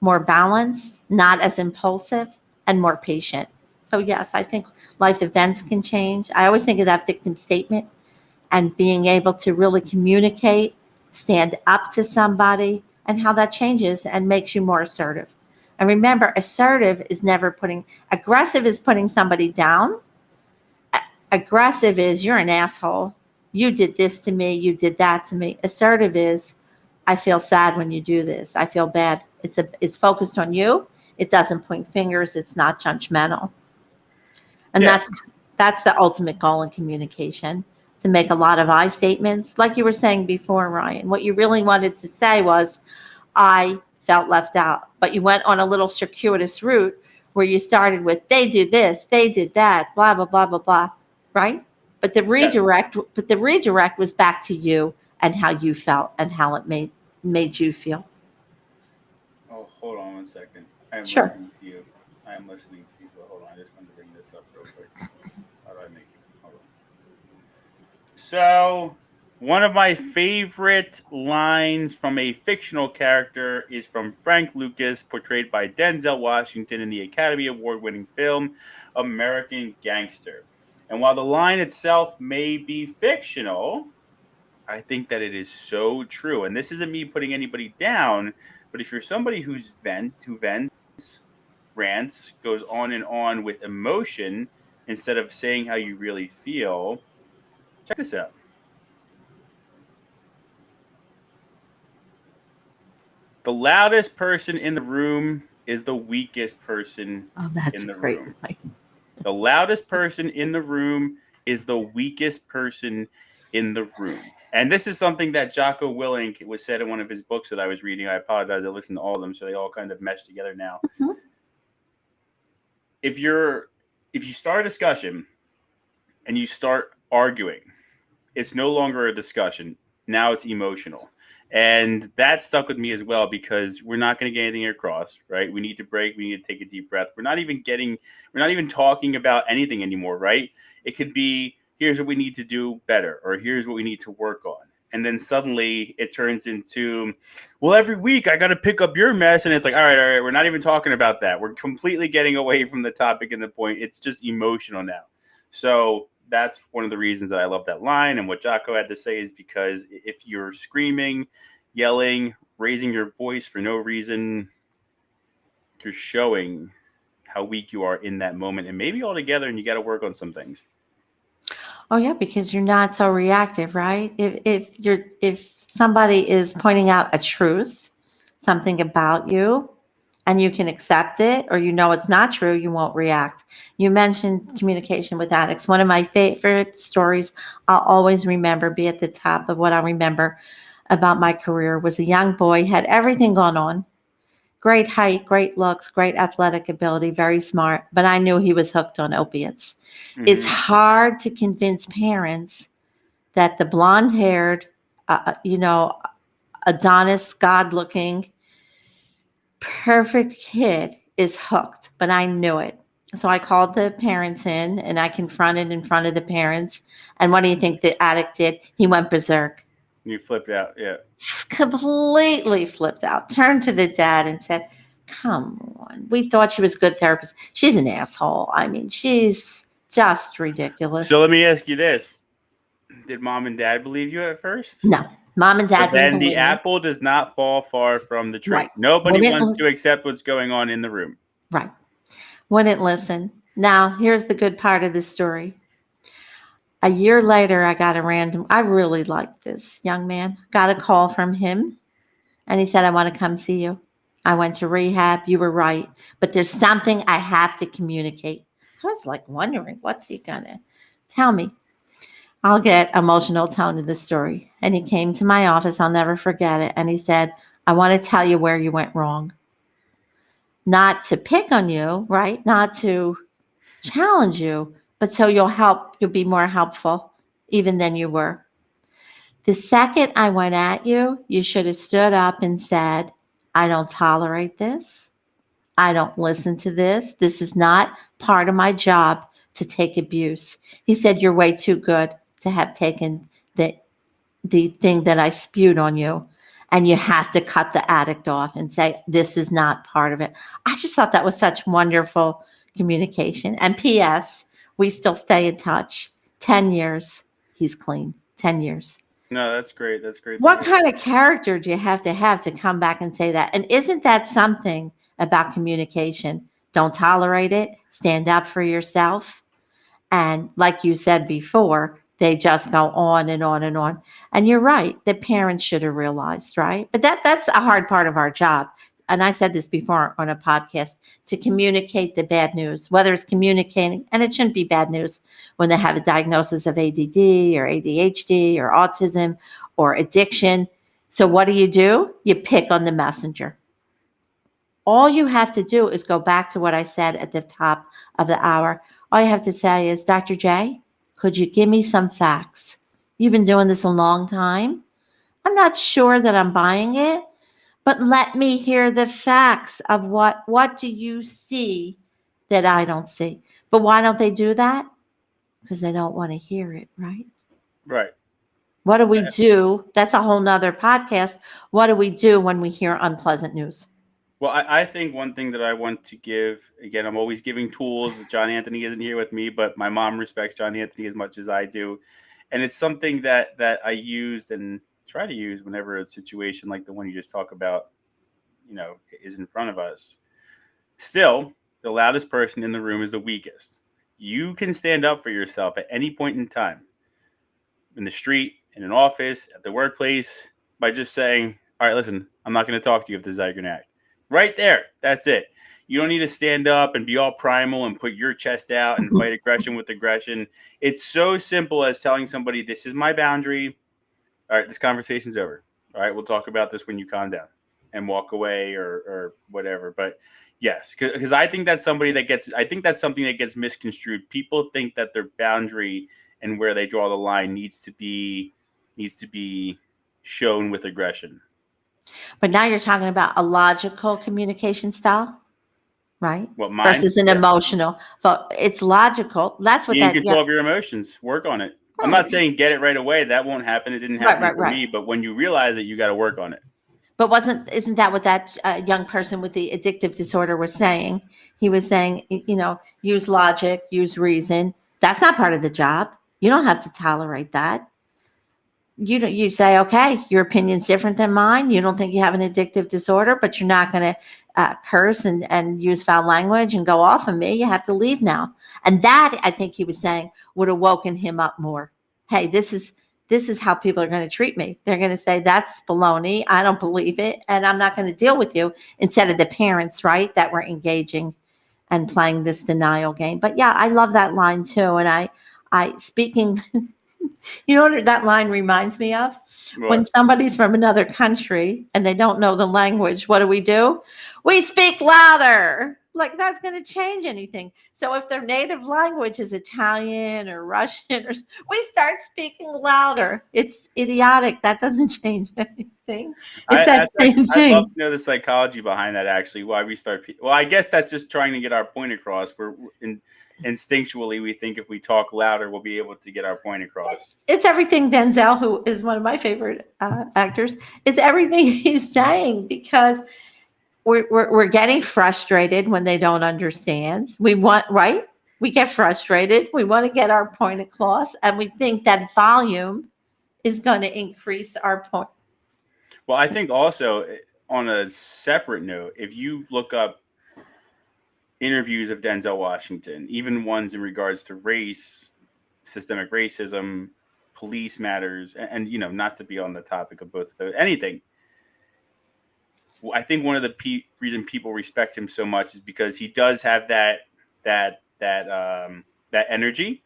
more balanced, not as impulsive, and more patient. So, yes, I think life events can change. I always think of that victim statement and being able to really communicate, stand up to somebody, and how that changes and makes you more assertive. And remember, aggressive is putting somebody down. Aggressive is you're an asshole. You did this to me. You did that to me. Assertive is I feel sad when you do this. I feel bad. It's focused on you. It doesn't point fingers. It's not judgmental. And Yeah. that's the ultimate goal in communication, to make a lot of I statements. Like you were saying before, Ryan, what you really wanted to say was, I felt left out. But you went on a little circuitous route where you started with, they do this, they did that, blah, blah, blah, blah, blah. Right? Yes. But the redirect was back to you and how you felt and how it made you feel. Oh, hold on 1 second. I am Sure. listening to you. I am listening to you. But hold on. I just want to bring this up real quick. How do I make it? Hold on. So, one of my favorite lines from a fictional character is from Frank Lucas, portrayed by Denzel Washington in the Academy Award winning film American Gangster. And while the line itself may be fictional, I think that it is so true. And this isn't me putting anybody down, but if you're somebody who vents, rants, goes on and on with emotion instead of saying how you really feel, check this out. The loudest person in the room is the weakest person Oh, that's in a the great room. line. The loudest person in the room is the weakest person in the room. And this is something that Jocko Willink was said in one of his books that I was reading. I apologize. I listened to all of them, so they all kind of mesh together now. Mhm. If you're if you start a discussion and you start arguing, it's no longer a discussion. Now it's emotional. And that stuck with me as well because we're not going to get anything across, right? We need to break. We need to take a deep breath. We're not even talking about anything anymore, right? It could be, here's what we need to do better, or here's what we need to work on. And then suddenly it turns into, well, every week I got to pick up your mess. And it's like, all right, we're not even talking about that. We're completely getting away from the topic and the point. It's just emotional now. So that's one of the reasons that I love that line. And what Jocko had to say is because if you're screaming, yelling, raising your voice for no reason, you're showing how weak you are in that moment, and maybe all together, and you got to work on some things. Oh yeah, because you're not so reactive, right? If somebody is pointing out a truth, something about you, and you can accept it, or you know it's not true, you won't react. You mentioned communication with addicts. One of my favorite stories I'll always remember, be at the top of what I remember about my career, was a young boy, had everything going on. Great height, great looks, great athletic ability, very smart, but I knew he was hooked on opiates. It's Mm-hmm. hard to convince parents that the blonde haired, Adonis, God looking, perfect kid is hooked, but I knew it. So I called the parents in and I confronted in front of the parents. And what do you think the addict did? He went berserk. You flipped out, yeah. Completely flipped out, turned to the dad and said, "Come on, we thought she was a good therapist. She's an asshole. I mean, she's just ridiculous." So let me ask you this: did mom and dad believe you at first? No, mom and dad But didn't then the believe me. apple does not fall far from the tree. Right. Nobody wants Wouldn't, to accept what's going on in the room. right. Wouldn't listen. Now, here's the good part of the story. A year later, I really liked this young man, got a call from him, and he said, "I want to come see you. I went to rehab. You were right. But there's something I have to communicate." I was like wondering, what's he going to tell me? I'll get emotional telling the story. And he came to my office. I'll never forget it. And he said, "I want to tell you where you went wrong. Not to pick on you, right? Not to challenge you, but so you'll be more helpful even than you were. The second I went at you, you should have stood up and said, 'I don't tolerate this. I don't listen to this. This is not part of my job to take abuse.'" He said, "You're way too good to have taken the thing that I spewed on you. And you have to cut the addict off and say, this is not part of it." I just thought that was such wonderful communication. And P.S., we still stay in touch. 10 years, he's clean. 10 years. No, that's great. That's great. What kind of character do you have to come back and say that? And isn't that something about communication? Don't tolerate it. Stand up for yourself. And like you said before, they just go on and on and on. And you're right, the parents should have realized, right? But that's a hard part of our job. And I said this before on a podcast, to communicate the bad news, whether it's communicating, and it shouldn't be bad news when they have a diagnosis of ADD or ADHD or autism or addiction. So what do? You pick on the messenger. All you have to do is go back to what I said at the top of the hour. All you have to say is, "Dr. J, could you give me some facts? You've been doing this a long time. I'm not sure that I'm buying it, but let me hear the facts of what do you see that I don't see?" But why don't they do that? Because they don't want to hear it, right? Right. What do we do? That's a whole nother podcast. What do we do when we hear unpleasant news? Well, I think one thing that I want to give, again, I'm always giving tools. John Anthony isn't here with me, but my mom respects John Anthony as much as I do. And it's something that I used and try to use whenever a situation like the one you just talked about, is in front of us. Still, the loudest person in the room is the weakest. You can stand up for yourself at any point in time, in the street, in an office, at the workplace, by just saying, "All right, listen, I'm not going to talk to you if this is how you're going to act." Right there. That's it. You don't need to stand up and be all primal and put your chest out and fight aggression with aggression. It's so simple as telling somebody, "This is my boundary. All right, this conversation's over. All right, we'll talk about this when you calm down," and walk away or whatever. But yes, because I think that's something that gets misconstrued. People think that their boundary and where they draw the line needs to be shown with aggression. But now you're talking about a logical communication style, right? What, mine? Versus an emotional. So it's logical. That's what Be in that. control of your emotions. Work on it. Right. I'm not saying get it right away. That won't happen. It didn't happen for Right. me. But when you realize that, you got to work on it. But isn't that what that young person with the addictive disorder was saying? He was saying, use logic, use reason, That's not part of the job. You don't have to tolerate that. You say, okay, your opinion's different than mine. You don't think you have an addictive disorder, but you're not going to curse and use foul language and go off on me. You have to leave now. And that, I think he was saying, would have woken him up more. Hey, this is how people are going to treat me. They're going to say, that's baloney. I don't believe it. And I'm not going to deal with you, instead of the parents, right, that were engaging and playing this denial game. But yeah, I love that line too. And speaking, you know what that line reminds me of? What? When somebody's from another country and they don't know the language, what do? We speak louder. Like, that's going to change anything. So if their native language is Italian or Russian, we start speaking louder. It's idiotic. That doesn't change anything. It's that same thing. I'd love to know the psychology behind that, actually, why we start. Well, I guess that's just trying to get our point across. Instinctually, we think if we talk louder, we'll be able to get our point across. It's everything Denzel, who is one of my favorite actors, it's everything he's saying, because we're getting frustrated when they don't understand. We get frustrated. We want to get our point across, and we think that volume is going to increase our point. Well, I think also, on a separate note, if you look up interviews of Denzel Washington, even ones in regards to race, systemic racism, police matters, and not to be on the topic of both of those, anything. I think one of the reason people respect him so much is because he does have that energy.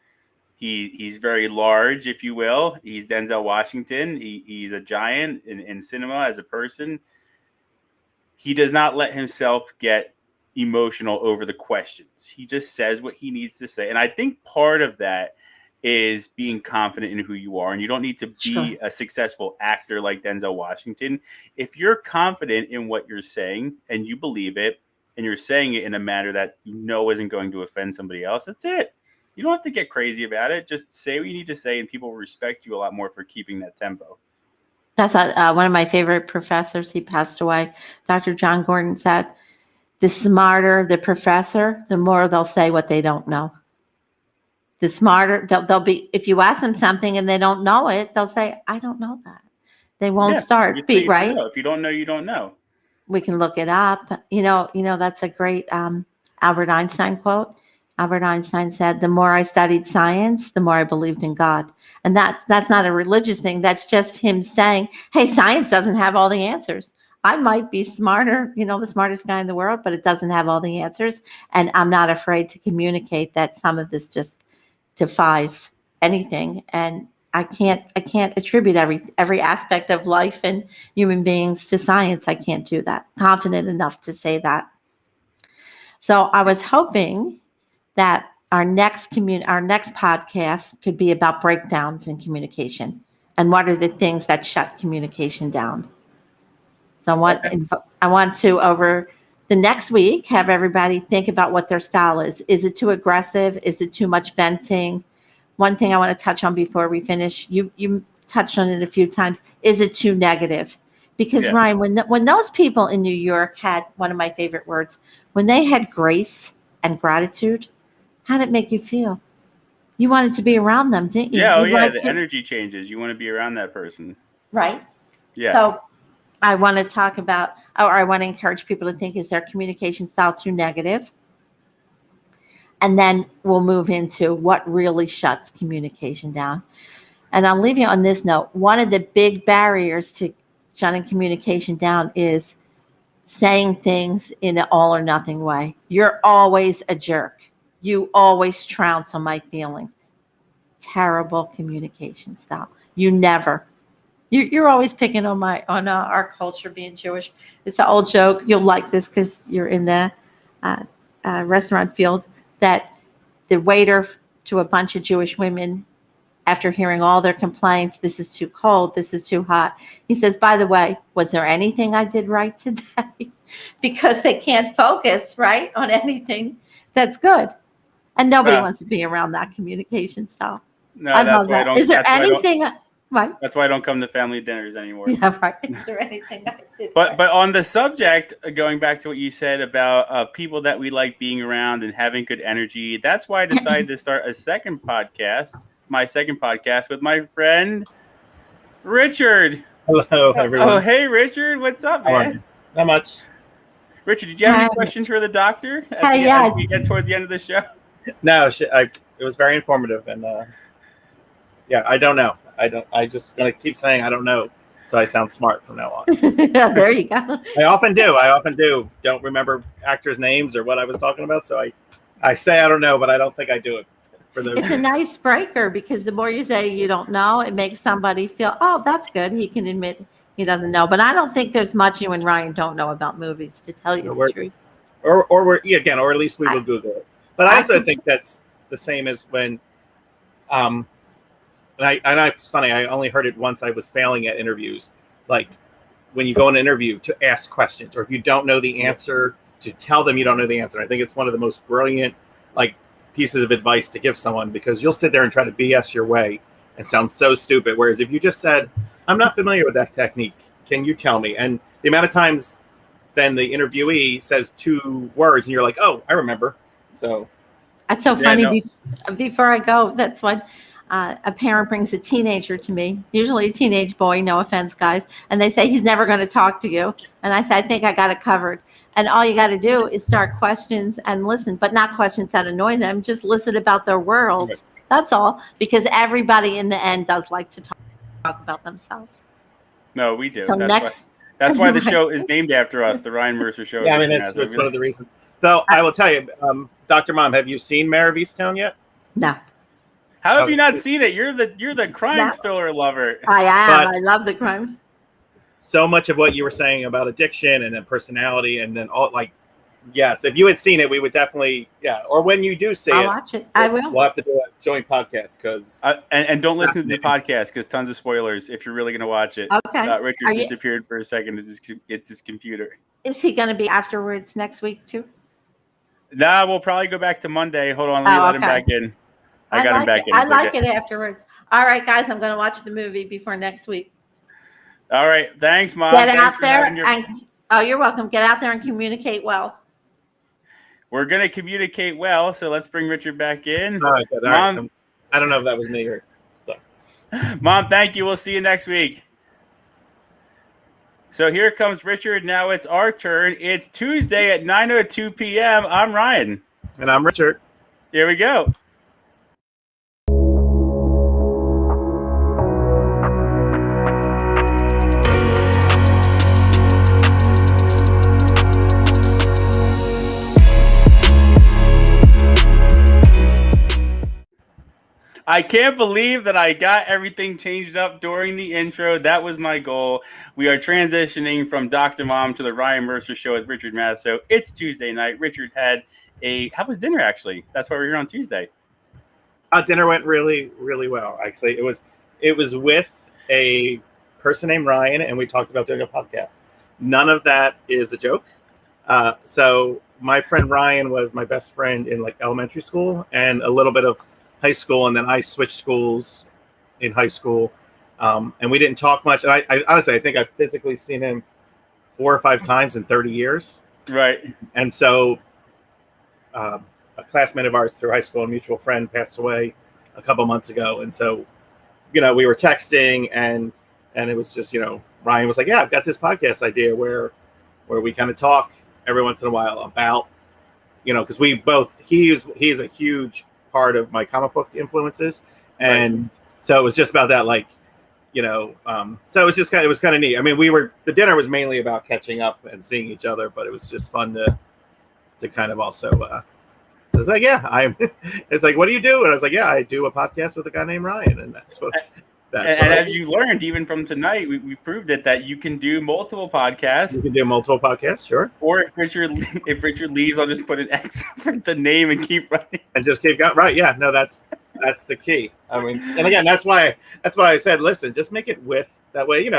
He's very large, if you will. He's Denzel Washington. He's a giant in cinema as a person. He does not let himself get emotional over the questions. He just says what he needs to say. And I think part of that is being confident in who you are. And you don't need to be a successful actor like Denzel Washington. If you're confident in what you're saying and you believe it, and you're saying it in a manner that isn't going to offend somebody else, that's it. You don't have to get crazy about it. Just say what you need to say, and people will respect you a lot more for keeping that tempo. That's one of my favorite professors. He passed away. Dr. John Gordon said, the smarter the professor, the more they'll say what they don't know. The smarter they'll be, if you ask them something and they don't know it, they'll say, I don't know that. They won't start, right? If you don't know, you don't know. We can look it up. That's a great Albert Einstein quote. Albert Einstein said, the more I studied science, the more I believed in God. And that's not a religious thing. That's just him saying, hey, science doesn't have all the answers. I might be smarter, the smartest guy in the world, but it doesn't have all the answers. And I'm not afraid to communicate that some of this just defies anything. And I can't attribute every aspect of life and human beings to science. I can't do that. Confident enough to say that. So I was hoping that our next podcast could be about breakdowns in communication and what are the things that shut communication down. So I want to, over the next week, have everybody think about what their style is. Is it too aggressive? Is it too much venting? One thing I want to touch on before we finish, you touched on it a few times. Is it too negative? Because Ryan, when those people in New York had, one of my favorite words, when they had grace and gratitude, how did it make you feel? You wanted to be around them, didn't you? Yeah, the energy changes. You want to be around that person. Right. Yeah. So I want to talk about, or I want to encourage people to think, is their communication style too negative? And then we'll move into what really shuts communication down. And I'll leave you on this note. One of the big barriers to shutting communication down is saying things in an all or nothing way. You're always a jerk. You always trounce on my feelings. Terrible communication style. You never. You're always picking on our culture being Jewish. It's an old joke. You'll like this because you're in the restaurant field. That the waiter to a bunch of Jewish women, after hearing all their complaints, this is too cold, this is too hot, he says, by the way, was there anything I did right today? Because they can't focus, right, on anything that's good. And nobody wants to be around that communication style. No, that's why I don't. Is there anything? Right. That's why I don't come to family dinners anymore. Yeah, right. Is there anything I did? But on the subject, going back to what you said about people that we like being around and having good energy, that's why I decided to start my second podcast with my friend Richard. Hello, everyone. Oh, hey, Richard. What's up, How are man? you? Not much. Richard, did you have any questions for the doctor as we get towards the end of the show? No, it was very informative, and yeah, I don't know. I just gonna keep saying I don't know, so I sound smart from now on. Yeah, there you go. I often do. Don't remember actors' names or what I was talking about, so I say I don't know, but I don't think I do it for those. It's a nice breaker because the more you say you don't know, it makes somebody feel, oh, that's good. He can admit he doesn't know. But I don't think there's much you and Ryan don't know about movies, to tell you the truth. Or at least we will Google it. But I also think that's the same as when, it's funny. I only heard it once. I was failing at interviews, like when you go in an interview to ask questions, or if you don't know the answer, to tell them you don't know the answer. I think it's one of the most brilliant, pieces of advice to give someone, because you'll sit there and try to BS your way and sound so stupid. Whereas if you just said, I'm not familiar with that technique, can you tell me? And the amount of times then the interviewee says 2 words and you're like, oh, I remember. So that's so funny. Before I go, that's when a parent brings a teenager to me, usually a teenage boy, no offense, guys, and they say he's never going to talk to you. And I say, I think I got it covered. And all you got to do is start questions and listen, but not questions that annoy them. Just listen about their world. Right. That's all, because everybody in the end does like to talk about themselves. No, we do. So that's why the show is named after us, the Ryan Mercer Show. Yeah, I mean, it's one of the reasons. So I will tell you, Dr. Mom, have you seen Mare of Easttown yet? No. How have you not seen it? You're the crime thriller lover. I am. I love the crimes. So much of what you were saying about addiction and then personality and then all, yes, if you had seen it, we would definitely, or when you do see I'll watch it. I will. We'll have to do a joint podcast because. And don't listen to the podcast because tons of spoilers if you're really going to watch it. Okay. Richard disappeared for a second. It's his computer. Is he going to be afterwards next week too? Nah, we'll probably go back to Monday. Hold on, let me let him back in. I got him back in. I like it afterwards. All right, guys, I'm going to watch the movie before next week. All right. Thanks, Mom. Get out there you're welcome. Get out there and communicate well. We're going to communicate well, so let's bring Richard back in. All right, Mom, I don't know if that was me or so. Mom, thank you. We'll see you next week. So here comes Richard. Now it's our turn. It's Tuesday at 9:02 p.m. I'm Ryan. And I'm Richard. Here we go. I can't believe that I got everything changed up during the intro. That was my goal. We are transitioning from Dr. Mom to the Ryan Mercer Show with Richard Masso. It's Tuesday night. Richard had how was dinner, actually? That's why we're here on Tuesday. Dinner went really, really well. Actually, it was with a person named Ryan, and we talked about doing a podcast. None of that is a joke. So my friend Ryan was my best friend in elementary school and a little bit of high school, and then I switched schools in high school, and we didn't talk much. And I honestly, I think I've physically seen him 4 or 5 times in 30 years. Right. And so a classmate of ours through high school, a mutual friend, passed away a couple months ago. And so, we were texting, and it was just, Ryan was like, yeah, I've got this podcast idea where we kind of talk every once in a while about, because he's a huge part of my comic book influences, and so it was just about that, so it was kind of neat. I mean, the dinner was mainly about catching up and seeing each other, but it was just fun to kind of also I was like, it's like, what do you do? And I was like, I do a podcast with a guy named Ryan, and that's what as you learned even from tonight, we proved that you can do multiple podcasts. You can do multiple podcasts, sure. Or if Richard leaves, I'll just put an X for the name and keep running. And just keep going. Right? Yeah. No, that's the key. I mean, and again, that's why I said, listen, just make it with that way.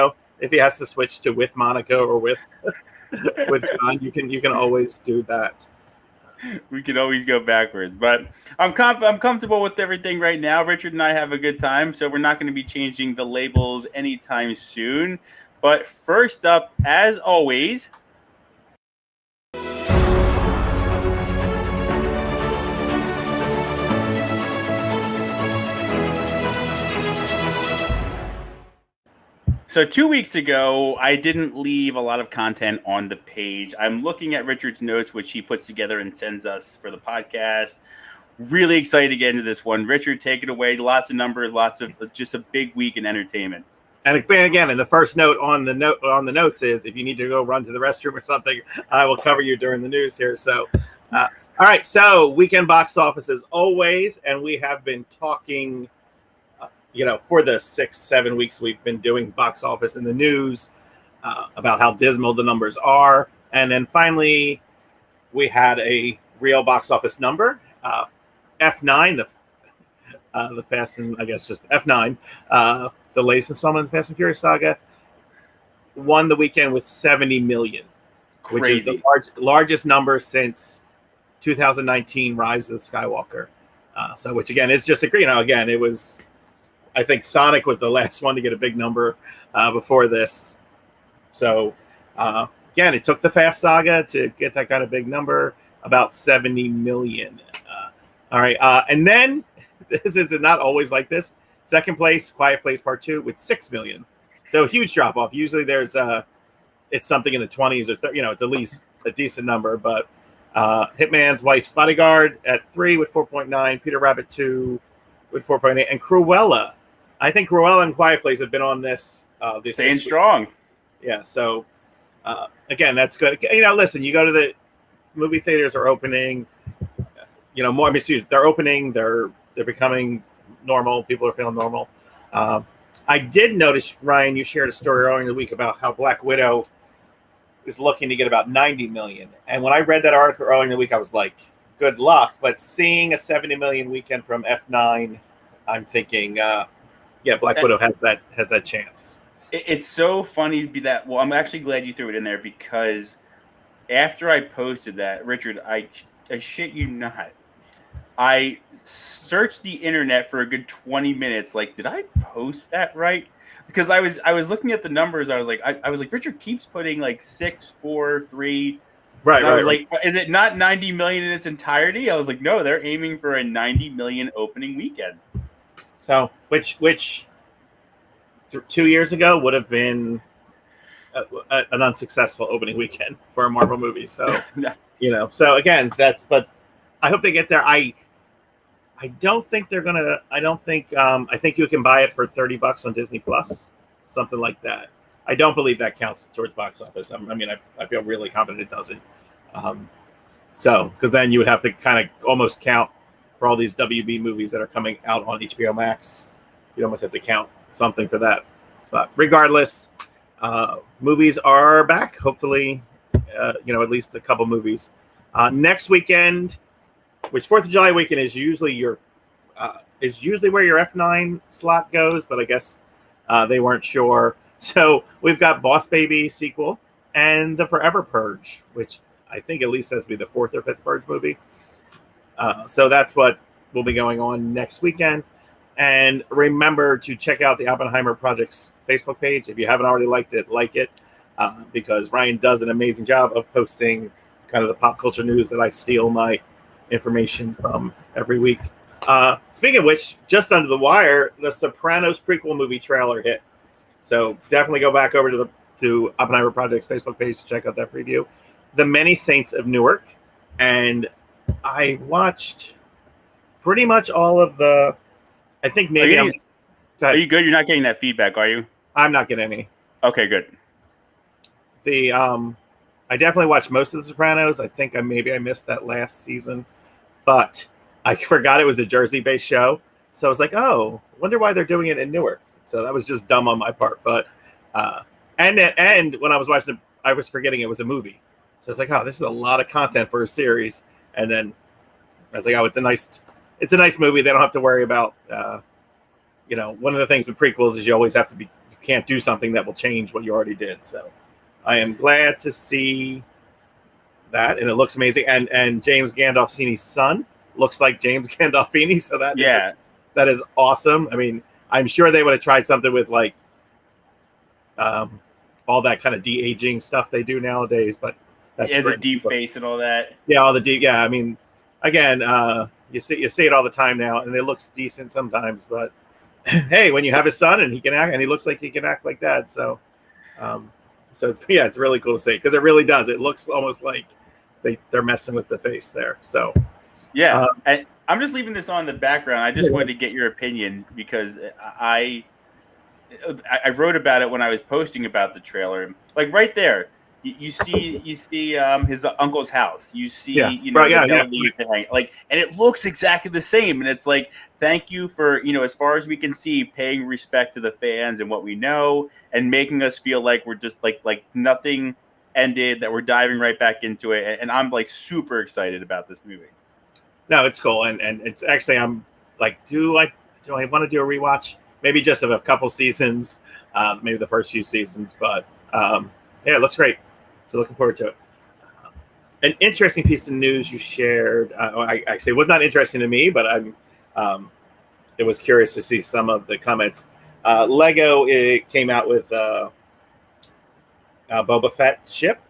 If he has to switch to with Monica or with John, you can always do that. We can always go backwards, but I'm comfortable with everything right now. Richard and I have a good time, so we're not going to be changing the labels anytime soon. But first up, as always, so 2 weeks ago, I didn't leave a lot of content on the page. I'm looking at Richard's notes, which he puts together and sends us for the podcast. Really excited to get into this one. Richard, take it away. Lots of numbers, just a big week in entertainment. And again, and the first note on the notes is if you need to go run to the restroom or something, I will cover you during the news here. So, all right. So weekend box office as always, and we have been talking. For the 6-7 weeks we've been doing box office in the news about how dismal the numbers are. And then finally, we had a real box office number. F9, the Fast and I guess just F9, the latest installment of the Fast and Furious saga, won the weekend with 70 million, which is the largest number since 2019 Rise of the Skywalker. Which again is just again, it was. I think Sonic was the last one to get a big number before this. So, again, it took the Fast Saga to get that kind of big number, about 70 million. All right. And then, this is not always like this. Second place, Quiet Place Part 2 with 6 million. So, huge drop off. Usually there's it's something in the 20s or, it's at least a decent number. But Hitman's Wife's Bodyguard at 3 with 4.9, Peter Rabbit 2 with 4.8, and Cruella. I think Cruella and Quiet Place have been on this. Staying strong. Yeah. So, again, that's good. Listen, you go to the movie theaters are opening. More. They're opening. They're becoming normal. People are feeling normal. I did notice, Ryan, you shared a story earlier in the week about how Black Widow is looking to get about 90 million. And when I read that article earlier in the week, I was like, good luck. But seeing a 70 million weekend from F9, I'm thinking, Black Widow has that chance. It's so funny to be that. Well, I'm actually glad you threw it in there because after I posted that, Richard, I shit you not, I searched the internet for a good 20 minutes. Like, did I post that right? Because I was looking at the numbers. I was like, Richard keeps putting like 6, 4, 3. Right. I was like, is it not 90 million in its entirety? I was like, no, they're aiming for a 90 million opening weekend. So, which 2 years ago would have been an unsuccessful opening weekend for a Marvel movie. So, so again, but I hope they get there. I don't think they're gonna. I think you can buy it for $30 on Disney Plus, something like that. I don't believe that counts towards box office. I feel really confident it doesn't. Because then you would have to kind of almost count for all these WB movies that are coming out on HBO Max. You almost have to count something for that. But regardless, movies are back. Hopefully, at least a couple movies. Next weekend, which 4th of July weekend is usually where your F9 slot goes, but I guess they weren't sure. So we've got Boss Baby sequel and The Forever Purge, which I think at least has to be the 4th or 5th Purge movie. So that's what will be going on next weekend. And remember to check out the Oppenheimer Project's Facebook page. If you haven't already liked it, like it, because Ryan does an amazing job of posting kind of the pop culture news that I steal my information from every week. Speaking of which, just under the wire, the Sopranos prequel movie trailer hit. So definitely go back over to Oppenheimer Project's Facebook page to check out that preview. The Many Saints of Newark. And I watched pretty much all of the. I think maybe. Are you good? You're not getting that feedback, are you? I'm not getting any. Okay, good. I definitely watched most of The Sopranos. I think I missed that last season, but I forgot it was a Jersey-based show. So I was like, oh, wonder why they're doing it in Newark. So that was just dumb on my part. But and when I was watching it, I was forgetting it was a movie. So I was like, oh, this is a lot of content for a series. And then I was like, oh, it's a nice movie. They don't have to worry about, one of the things with prequels is you can't do something that will change what you already did. So I am glad to see that, and it looks amazing. And James Gandolfini's son looks like James Gandolfini, so that is awesome. I mean, I'm sure they would have tried something with like all that kind of de-aging stuff they do nowadays, but that's the deep face and all that. Yeah, all the deep. Yeah, I mean, again, you see it all the time now, and it looks decent sometimes. But hey, when you have a son and he can act, and he looks like he can act like that, so it's really cool to see, because it really does. It looks almost like they're messing with the face there. So yeah, and I'm just leaving this on the background. I just wanted to get your opinion, because I wrote about it when I was posting about the trailer. Like right there, you see his uncle's house. You see, like, and it looks exactly the same. And it's like, thank you for, as far as we can see, paying respect to the fans and what we know, and making us feel like we're just like nothing ended, that we're diving right back into it. And I'm like super excited about this movie. No, it's cool, and it's actually, I'm like, do I want to do a rewatch? Maybe just of a couple seasons, maybe the first few seasons, but yeah, it looks great. So looking forward to it. An interesting piece of news you shared. It was not interesting to me, but it was curious to see some of the comments. Lego came out with Boba Fett ship,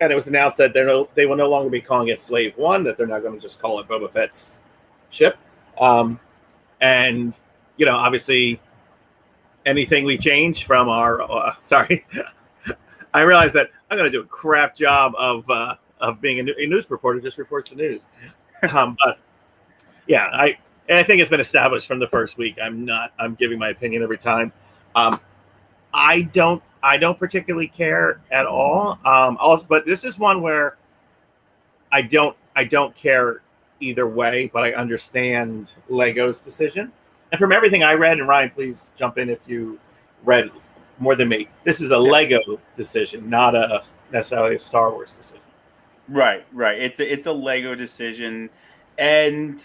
and it was announced that they will no longer be calling it Slave One, that they're not going to just call it Boba Fett's ship. And obviously, anything we change from our sorry, I realize that I'm going to do a crap job of being a news reporter, just reports the news. But yeah, I think it's been established from the first week. I'm giving my opinion every time. I don't particularly care at all. But this is one where I don't care either way, but I understand Lego's decision. And from everything I read, and Ryan, please jump in if you read more than me, this is a Lego decision, not necessarily a Star Wars decision. Right. It's a Lego decision, and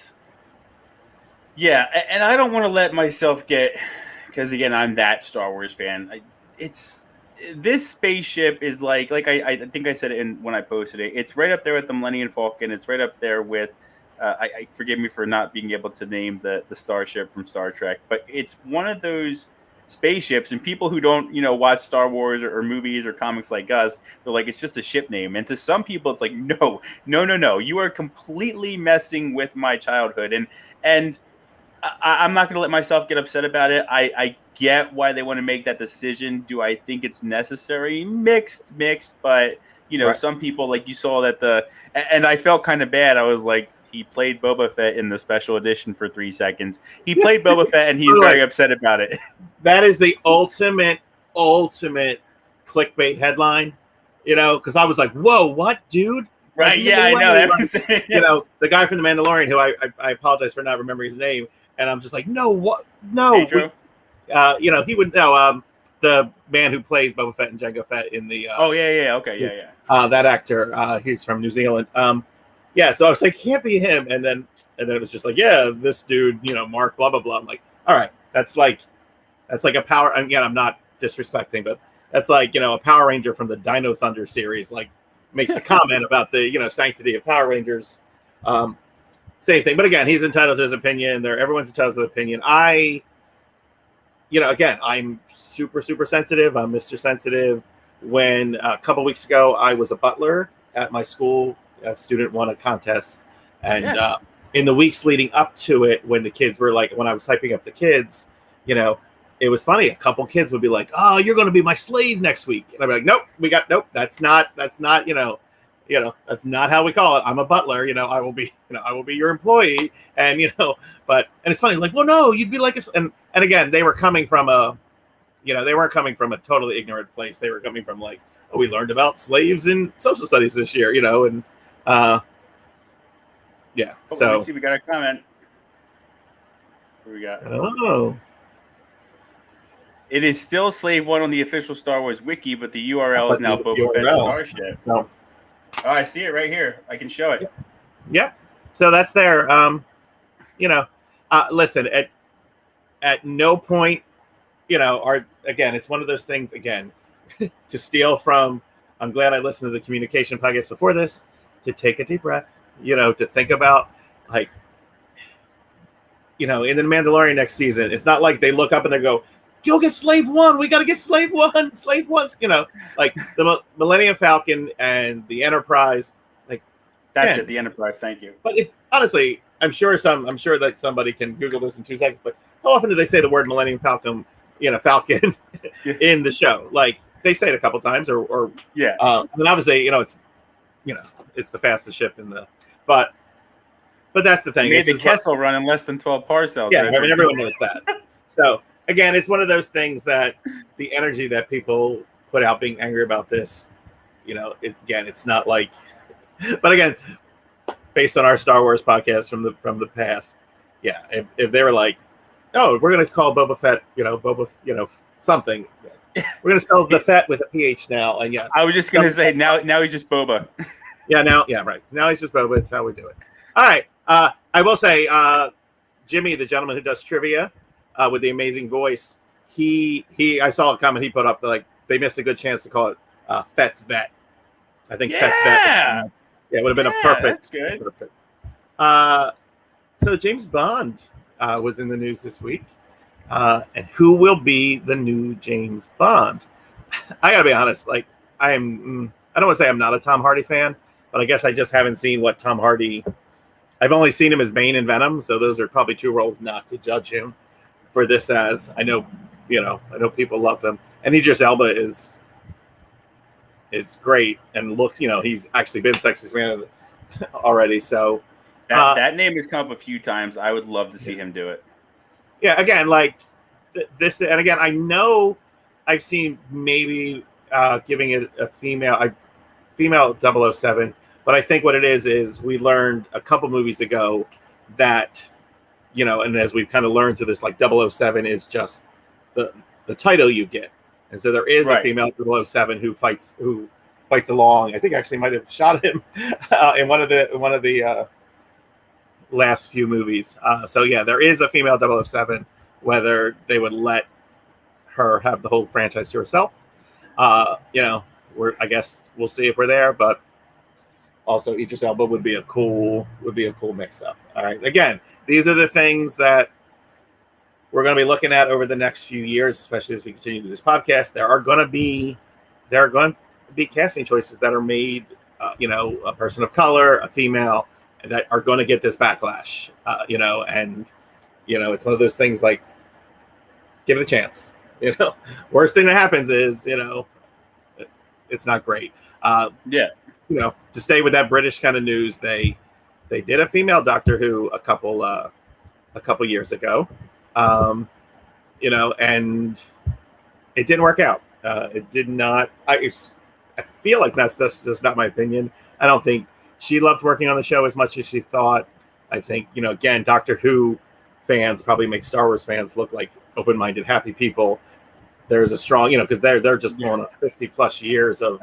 yeah, and I don't want to let myself get, because again, I'm that Star Wars fan. This spaceship is like I think I said it when I posted it. It's right up there with the Millennium Falcon. It's right up there with. I forgive me for not being able to name the starship from Star Trek, but it's one of those spaceships, and people who don't watch Star Wars or movies or comics like us, they're like, it's just a ship name. And to some people it's like, no, you are completely messing with my childhood, and I'm not going to let myself get upset about it. I get why they want to make that decision. Do I think it's necessary? Mixed, but right. Some people, like, you saw that and I felt kind of bad. I was like, he played Boba Fett in the special edition for 3 seconds. He played Boba Fett, and he's very upset about it. That is the ultimate clickbait headline, because I was like, whoa, what, dude? Right, yeah, I know. That the guy from The Mandalorian, who I apologize for not remembering his name, and I'm just like, no, what? No. He would know, the man who plays Boba Fett and Jango Fett in the... that actor, he's from New Zealand. Yeah, so I was like, can't be him. And then it was just like, yeah, this dude, Mark, blah, blah, blah. I'm like, all right, that's like a power. Again, I'm not disrespecting, but that's like, a Power Ranger from the Dino Thunder series, like, makes a comment about the, sanctity of Power Rangers. Same thing. But again, he's entitled to his opinion. Everyone's entitled to their opinion. Again, I'm super, super sensitive. I'm Mr. Sensitive. When a couple weeks ago, I was a butler at my school. A student won a contest, and in the weeks leading up to it, when the kids were like, when I was hyping up the kids, it was funny. A couple kids would be like, "Oh, you're going to be my slave next week," and I'd be like, "Nope, that's not, that's not how we call it. I'm a butler. I will be your employee." And and it's funny, like, well, no, you'd be like us. And again, they were coming from they weren't coming from a totally ignorant place. They were coming from like, oh, we learned about slaves in social studies this year, and. So let's see, we got a comment. What do we got? Oh, it is still Slave One on the official Star Wars wiki, but the URL is now Boba Fett Starship. No. Oh, I see it right here. I can show it. Yep. So that's there. Listen, at no point, again, it's one of those things, again, to steal from I'm glad I listened to the communication podcast before this to take a deep breath, to think about, like, in the Mandalorian next season, it's not like they look up and they go get Slave One. We got to get Slave One. Slave One's, like the Millennium Falcon and the Enterprise. Like, that's it. The Enterprise. Thank you. But honestly, I'm sure that somebody can Google this in 2 seconds. But how often do they say the word Millennium Falcon, Falcon in the show? Like, they say it a couple times, or yeah. And obviously, it's the fastest ship in the, but that's the thing. They made the Kessel run in less than 12 parsells. Yeah, I mean, everyone knows that. So again, it's one of those things that the energy that people put out being angry about this, it's not like, but again, based on our Star Wars podcast from the past, yeah, if they were like, oh, we're gonna call Boba Fett, Boba, something. We're gonna spell the Fett with a PH now, and yeah. I was just gonna say now he's just Boba. Right. Now he's just Boba. It's how we do it. All right. I will say, Jimmy, the gentleman who does trivia, with the amazing voice, I saw a comment he put up, like, they missed a good chance to call it Fett's Vet. I think Fett's Vet. It would have been a perfect. That's good. So James Bond was in the news this week. And who will be the new James Bond? I gotta be honest, like, I don't want to say I'm not a Tom Hardy fan, but I guess I just haven't seen what Tom Hardy. I've only seen him as Bane and Venom, so those are probably two roles not to judge him for this as. I know people love him, and Idris Elba is great and looks, he's actually been Sexiest Man already. So that name has come up a few times. I would love to see him do it. Yeah, again, like this, and again, I know I've seen maybe giving it a female 007. But I think what it is we learned a couple movies ago that, and as we've kind of learned through this, like 007 is just the title you get. And so there is a female 007 who fights along. I think actually might have shot him in one of the last few movies. So yeah, there is a female 007. Whether they would let her have the whole franchise to herself, I guess we'll see if we're there, but. Also, Idris Elba would be a cool mix-up. All right. Again, these are the things that we're going to be looking at over the next few years, especially as we continue to do this podcast. There are going to be casting choices that are made. A person of color, a female, that are going to get this backlash. It's one of those things like, give it a chance. Worst thing that happens is it's not great. To stay with that British kind of news, they did a female Doctor Who a couple years ago, and it didn't work out. It did not. I feel like that's just not my opinion. I don't think she loved working on the show as much as she thought. I think again, Doctor Who fans probably make Star Wars fans look like open-minded, happy people. There's a strong, because they're just blowing up 50+ years of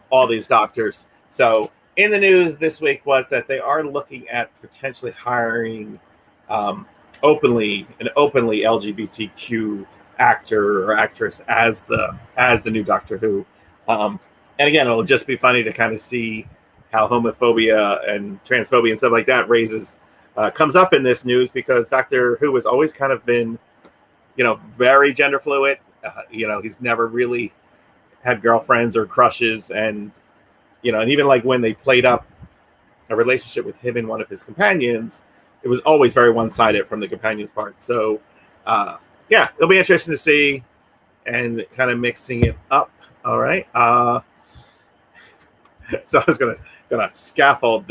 all these doctors. So in the news this week was that they are looking at potentially hiring openly LGBTQ actor or actress as the new Doctor Who. And again, it'll just be funny to kind of see how homophobia and transphobia and stuff like that comes up in this news, because Doctor Who has always kind of been, very gender fluid. He's never really had girlfriends or crushes, and even like when they played up a relationship with him and one of his companions, it was always very one-sided from the companion's part. So, it'll be interesting to see and kind of mixing it up. All right. So I was gonna scaffold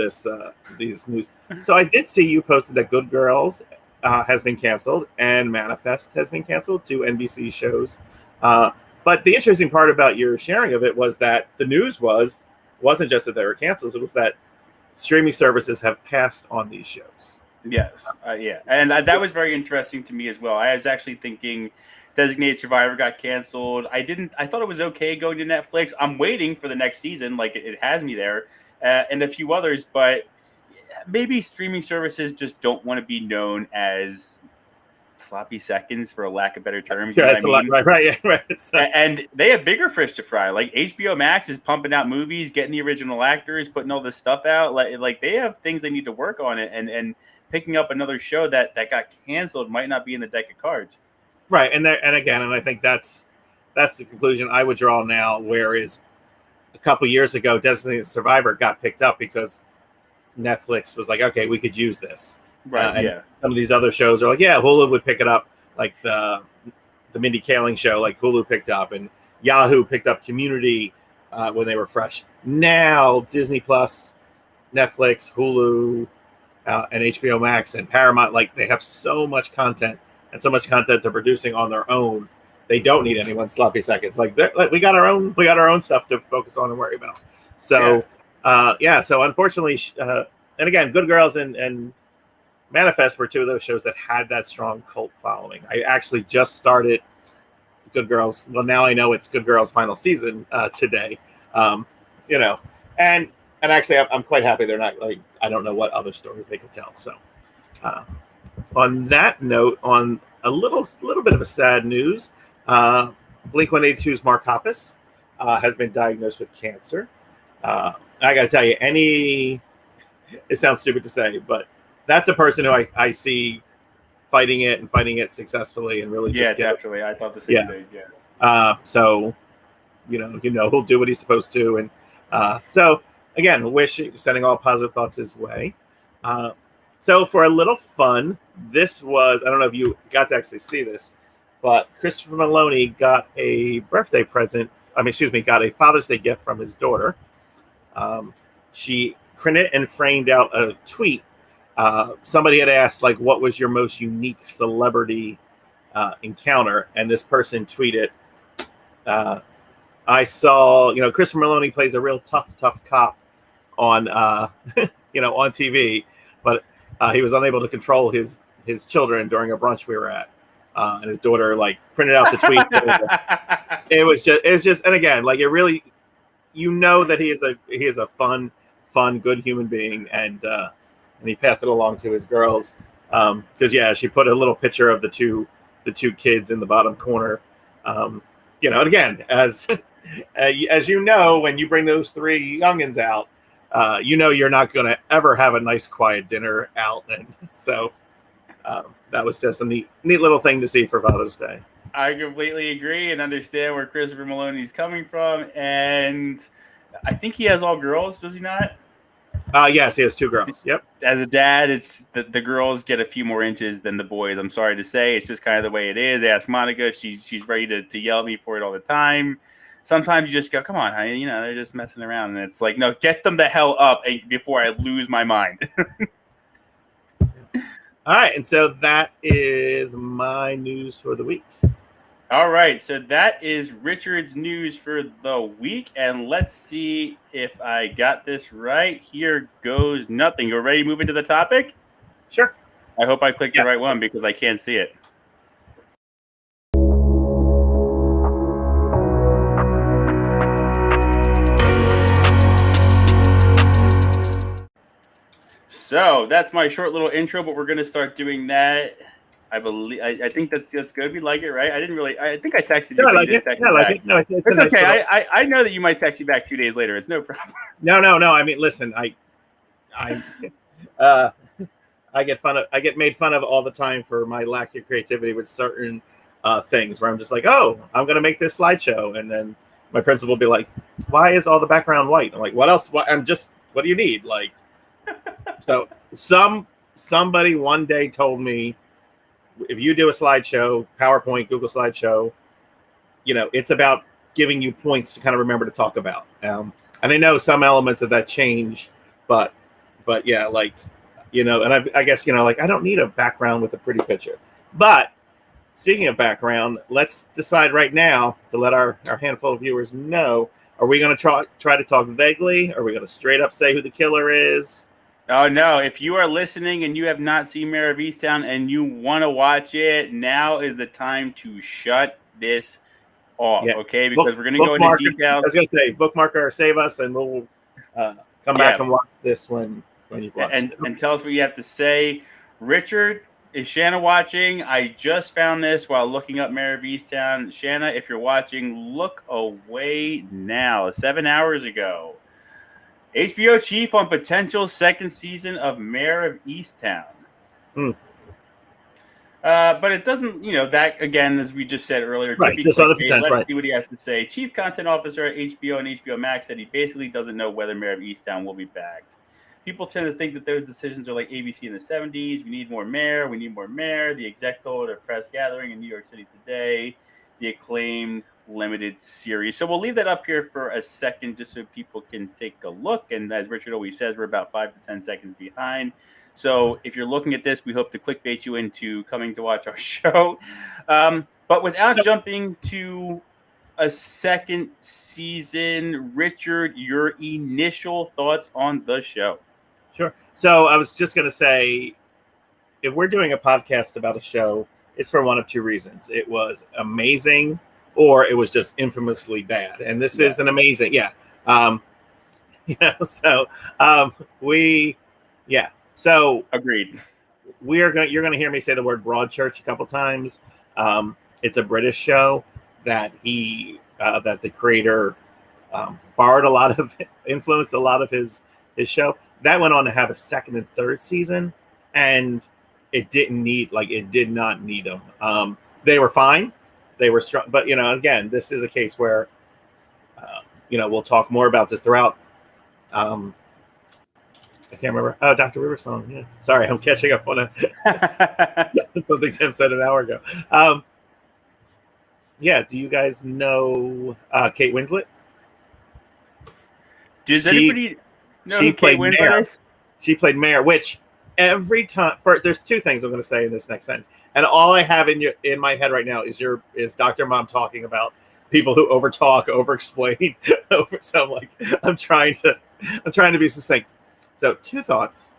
these news. So I did see you posted that Good Girls has been canceled and Manifest has been canceled, 2 NBC shows. But the interesting part about your sharing of it was that the news wasn't just that they were canceled; it was that streaming services have passed on these shows. Yes, and that was very interesting to me as well. I was actually thinking Designated Survivor got canceled. I thought it was okay going to Netflix. I'm waiting for the next season, like it has me there, and a few others. But maybe streaming services just don't want to be known as sloppy seconds, for a lack of better terms. Yeah, that's a lot. Right. Yeah, right. So, and they have bigger fish to fry. Like HBO Max is pumping out movies, getting the original actors, putting all this stuff out. Like they have things they need to work on it, and picking up another show that got canceled might not be in the deck of cards. right, and I think that's the conclusion I would draw now. Whereas a couple years ago, Designated Survivor got picked up because Netflix was like, okay, we could use this. Right. And some of these other shows are like, yeah, Hulu would pick it up, like the Mindy Kaling show, like Hulu picked up, and Yahoo picked up Community when they were fresh. Now Disney Plus, Netflix, Hulu, and HBO Max and Paramount, like they have so much content and so much content they're producing on their own. They don't need anyone's sloppy seconds. Like we got our own stuff to focus on and worry about. So so unfortunately, and again, Good Girls and Manifest were two of those shows that had that strong cult following. I actually just started Good Girls. Well, now I know it's Good Girls final season today. And actually, I'm quite happy they're not, like, I don't know what other stories they could tell. So, on that note, on a little bit of a sad news, Blink-182's Mark Hoppus has been diagnosed with cancer. I got to tell you, it sounds stupid to say, but that's a person who I see fighting it successfully and really just definitely. I thought the same thing. Yeah. So, he'll do what he's supposed to, and so. Again, sending all positive thoughts his way. So for a little fun, this was, I don't know if you got to actually see this, but Christopher Maloney got a birthday present. Got a Father's Day gift from his daughter. She printed and framed out a tweet. Somebody had asked, like, what was your most unique celebrity encounter? And this person tweeted, I saw, Christopher Maloney plays a real tough cop on, on TV, but he was unable to control his children during a brunch we were at, and his daughter like printed out the tweet. It's just, and again, like it really, that he is a fun, good human being, and he passed it along to his girls, because she put a little picture of the two kids in the bottom corner, and again, as when you bring those three youngins out, you're not going to ever have a nice quiet dinner out, and so that was just a neat little thing to see for Father's Day. I completely agree and understand where Christopher Maloney's coming from, and I think he has all girls, does he not? Yes, he has two girls. Yep. As a dad, it's the girls get a few more inches than the boys. I'm sorry to say, it's just kind of the way it is. Ask Monica; she's ready to yell at me for it all the time. Sometimes you just go, come on, honey, they're just messing around. And it's like, no, get them the hell up before I lose my mind. All right. And so that is my news for the week. All right. So that is Richard's news for the week. And let's see if I got this right. Here goes nothing. You ready to move into the topic? Sure. I hope I clicked the right one because I can't see it. So that's my short little intro, but we're going to start doing that. I think that's good. We like it, right? I think I texted you. I like it. I like it. No, it's nice okay. I know that you might text you back 2 days later. It's no problem. No. I mean, listen, I get made fun of all the time for my lack of creativity with certain things where I'm just like, oh, I'm going to make this slideshow. And then my principal will be like, why is all the background white? I'm like, what else? What do you need? Like, so somebody one day told me, if you do a slideshow, PowerPoint, Google slideshow, it's about giving you points to kind of remember to talk about. And I know some elements of that change, but yeah, like, and I guess, like, I don't need a background with a pretty picture. But speaking of background, let's decide right now to let our handful of viewers know, are we going to try to talk vaguely? Are we going to straight up say who the killer is? Oh, no. If you are listening and you have not seen Mare of Easttown and you want to watch it, now is the time to shut this off, okay? Because we're going to go into details. I was going to say, bookmark or save us, and we'll come back and watch this when you've watched it. And tell us what you have to say. Richard, Is Shanna watching? I just found this while looking up Mare of Easttown. Shanna, if you're watching, look away now. 7 hours ago. HBO chief on potential second season of Mare of Easttown. But it doesn't, that again, as we just said earlier, right? Just on the potential, let's right? see what he has to say. Chief content officer at HBO and HBO Max said he basically doesn't know whether Mare of Easttown will be back. People tend to think that those decisions are like ABC in the 70s. We need more Mare. We need more Mare. The exec told at a press gathering in New York City today. The acclaimed limited series. So we'll leave that up here for a second just so people can take a look. And as Richard always says, we're about 5 to 10 seconds behind. So if you're looking at this, we hope to clickbait you into coming to watch our show. But without jumping to a second season, Richard, your initial thoughts on the show? Sure. So I was just going to say, if we're doing a podcast about a show, it's for one of two reasons. It was amazing or it was just infamously bad. And this is an amazing, So agreed. You're going to hear me say the word Broadchurch a couple times. It's a British show that that the creator borrowed a lot of, influenced a lot of his show. That went on to have a second and third season, and it did not need them. They were fine. They were strong. But, again, this is a case where, we'll talk more about this throughout. I can't remember. Oh, Dr. Riversong. Yeah. Sorry, I'm catching up on something Tim said an hour ago. Do you guys know Kate Winslet? Does anybody know who Kate Winslet is? She played Mare, which every time there's two things I'm going to say in this next sentence, and all I have in my head right now is Dr. Mom talking about people who overtalk, overexplain. So I'm trying to be succinct. So two thoughts.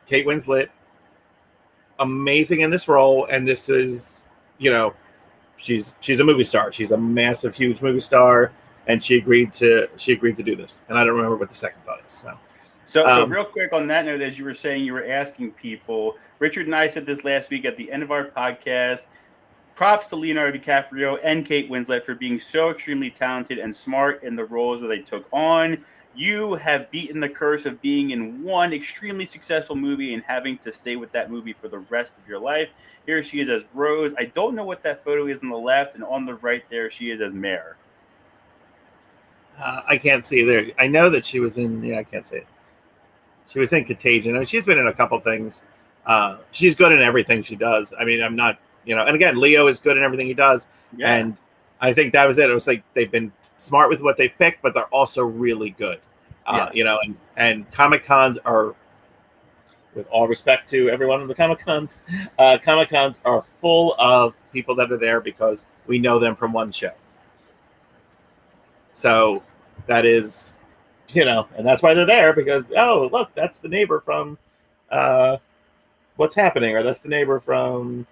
Kate Winslet, amazing in this role, and this is, she's a movie star. She's a massive, huge movie star, and she agreed to do this. And I don't remember what the second thought is. So real quick on that note, as you were saying, you were asking people. Richard and I said this last week at the end of our podcast. Props to Leonardo DiCaprio and Kate Winslet for being so extremely talented and smart in the roles that they took on. You have beaten the curse of being in one extremely successful movie and having to stay with that movie for the rest of your life. Here she is as Rose. I don't know what that photo is on the left, and on the right there, she is as Mare. I can't see there. I know that she was in. Yeah, I can't see it. She was in Contagion. I mean, she's been in a couple things. She's good in everything she does. I mean, I'm not, and again, Leo is good in everything he does. Yeah. And I think that was it. It was like they've been smart with what they've picked, but they're also really good. Yes. And Comic-Cons are, with all respect to everyone in the Comic-Cons, Comic-Cons are full of people that are there because we know them from one show. So that is, and that's why they're there, because, oh, look, that's the neighbor from What's Happening, or that's the neighbor from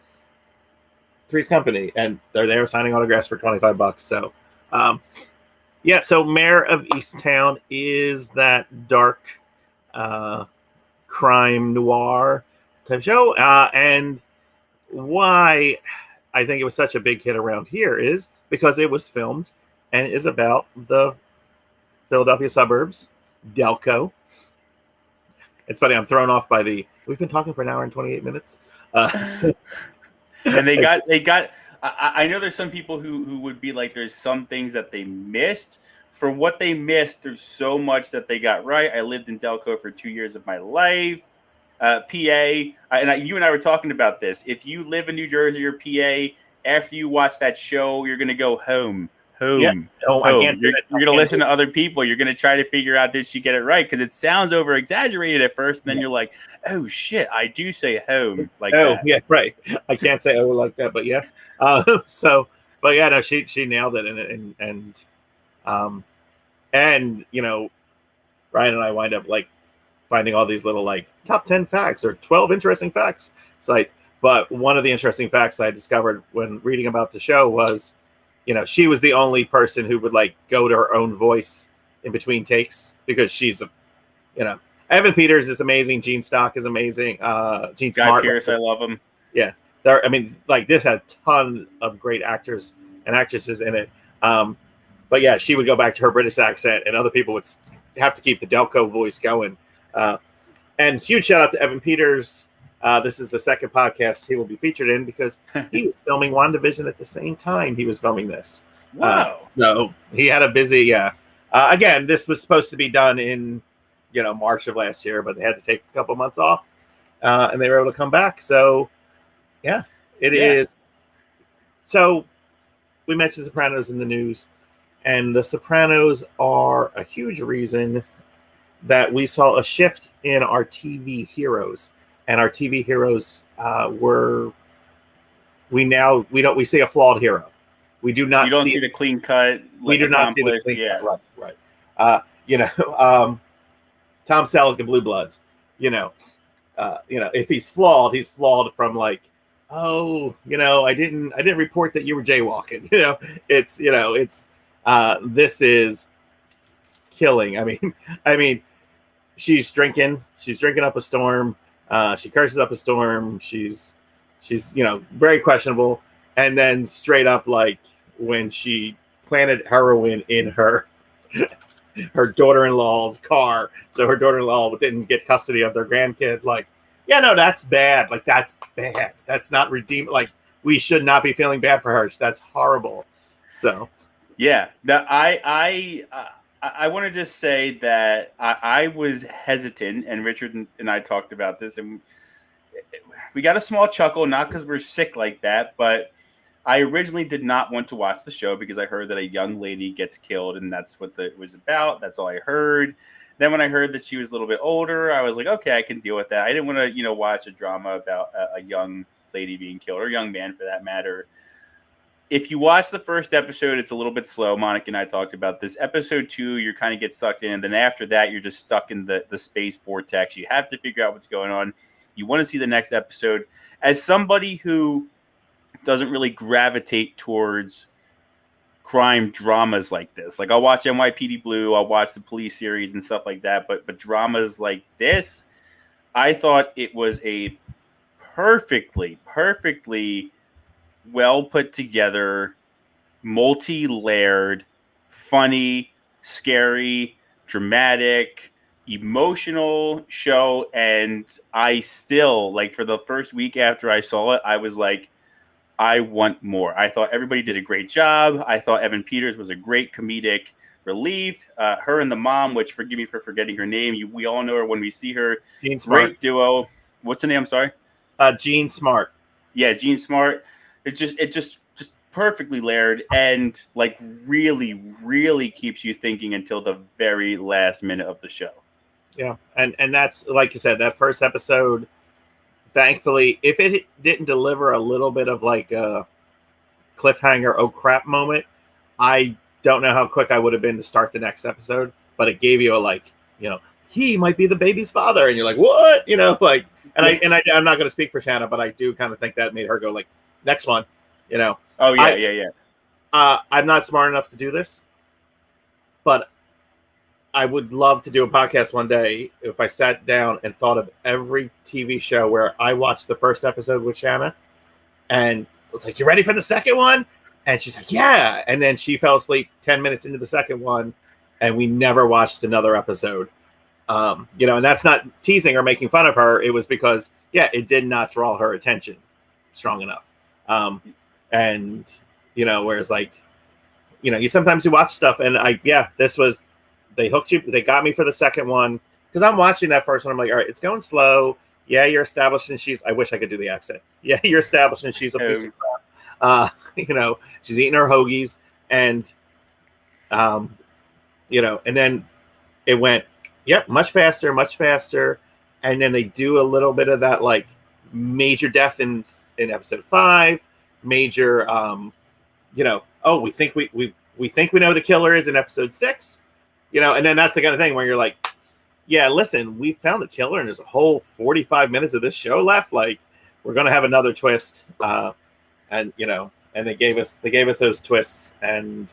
Three's Company, and they're there signing autographs for $25. So, so Mare of Easttown is that dark crime noir type show. And why I think it was such a big hit around here is because it was filmed and is about the Philadelphia suburbs, Delco. It's funny, I'm thrown off by we've been talking for an hour and 28 minutes. And they got, I know there's some people who would be like, there's some things that they missed. For what they missed, there's so much that they got right. I lived in Delco for 2 years of my life. PA, you and I were talking about this. If you live in New Jersey or PA, after you watch that show, you're going to go home. Yeah. Oh, home. You're going to listen to other people. You're going to try to figure out, did she get it right? Because it sounds over exaggerated at first. And then you're like, oh shit, I do say home like that. Oh, yeah, right. I can't say like that, but yeah. No, she nailed it. And Ryan and I wind up finding all these little top 10 facts or 12 interesting facts sites. But one of the interesting facts I discovered when reading about the show was, she was the only person who would go to her own voice in between takes, because she's Evan Peters is amazing. Gene Stock is amazing. Gene Guy Smart. Pearce, I love him. Yeah. I mean, like, this had a ton of great actors and actresses in it. But yeah, she would go back to her British accent, and other people would have to keep the Delco voice going. And huge shout out to Evan Peters. This is the second podcast he will be featured in because he was filming WandaVision at the same time he was filming this. Wow. So he had a busy, again, this was supposed to be done in, March of last year, but they had to take a couple months off, and they were able to come back. So, yeah, it is. So we mentioned Sopranos in the news, and the Sopranos are a huge reason that we saw a shift in our TV heroes. And our TV heroes we see a flawed hero. We do not. You don't see the clean cut. We do not see the clean cut. Right. Tom Selleck in Blue Bloods. If he's flawed from like, oh, I didn't report that you were jaywalking. This is killing. I mean, she's drinking up a storm. She curses up a storm. She's very questionable. And then straight up, like, when she planted heroin in her daughter-in-law's car, so her daughter-in-law didn't get custody of their grandkid. Like, yeah, no, that's bad. Like, that's bad. That's not redeemable. Like, we should not be feeling bad for her. That's horrible. So, yeah, I want to just say that I was hesitant, and Richard and I talked about this, and we got a small chuckle, not because we're sick like that, but I originally did not want to watch the show because I heard that a young lady gets killed, and that's what it was about. That's all I heard. Then when I heard that she was a little bit older, I was like, okay, I can deal with that. I didn't want to, watch a drama about a young lady being killed, or a young man for that matter. If you watch the first episode, it's a little bit slow. Monica and I talked about this. Episode 2, you kind of get sucked in, and then after that, you're just stuck in the space vortex. You have to figure out what's going on. You want to see the next episode. As somebody who doesn't really gravitate towards crime dramas like this, like I'll watch NYPD Blue, I'll watch the police series and stuff like that, but dramas like this, I thought it was a perfectly well put together, multi-layered, funny, scary, dramatic, emotional show. And I still, like, for the first week after I saw it, I was like, I want more. I thought everybody did a great job. I thought Evan Peters was a great comedic relief. Her and the mom, which, forgive me for forgetting her name, we all know her when we see her. Jean Smart. Great duo. What's her name? I'm sorry. Jean Smart. Yeah, Jean Smart. It just perfectly layered, and like really keeps you thinking until the very last minute of the show. Yeah, and that's, like you said, that first episode, thankfully, if it didn't deliver a little bit of like a cliffhanger, oh crap moment, I don't know how quick I would have been to start the next episode, but it gave you a, like, he might be the baby's father, and you're like, what? I'm not going to speak for Shanna, but I do kind of think that made her go like, next one, Oh yeah. I'm not smart enough to do this, but I would love to do a podcast one day if I sat down and thought of every TV show where I watched the first episode with Shanna and was like, you ready for the second one? And she's like, yeah. And then she fell asleep 10 minutes into the second one, and we never watched another episode. And that's not teasing or making fun of her. It was because, it did not draw her attention strong enough. Whereas like, you sometimes you watch stuff and they hooked you. They got me for the second one because I'm watching that first one. I'm like, all right, it's going slow. Yeah, you're establishing I wish I could do the accent. Yeah, you're establishing she's a piece of crap. She's eating her hoagies, and and then it went, much faster, and then they do a little bit of that like major death in episode 5, major we think we know the killer is in episode 6. And then that's the kind of thing where you're like, yeah, listen, we found the killer and there's a whole 45 minutes of this show left. Like, we're going to have another twist. And they gave us those twists and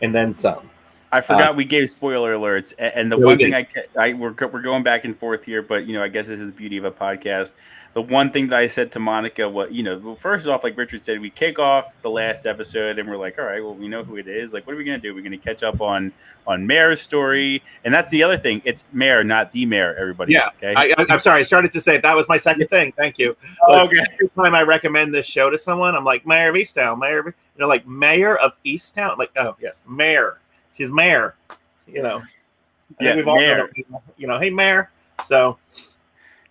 then some. I forgot we gave spoiler alerts, and the Yeah, we one thing did. we're going back and forth here, but I guess this is the beauty of a podcast. The one thing that I said to Monica, well, first off, like Richard said, we kick off the last episode, and we're like, all right, well, we know who it is. Like, what are we gonna do? We're gonna catch up on Mare's story, and that's the other thing. It's Mare, not the Mare. Everybody, Yeah. okay? I'm sorry. I started to say that was my second thing. Thank you. Okay. Every time I recommend this show to someone, I'm like, Mare of Easttown, like Mayor of Easttown. I'm like, oh yes, Mayor. She's Mayor. And Yeah, we've all Mare. known, hey Mayor. So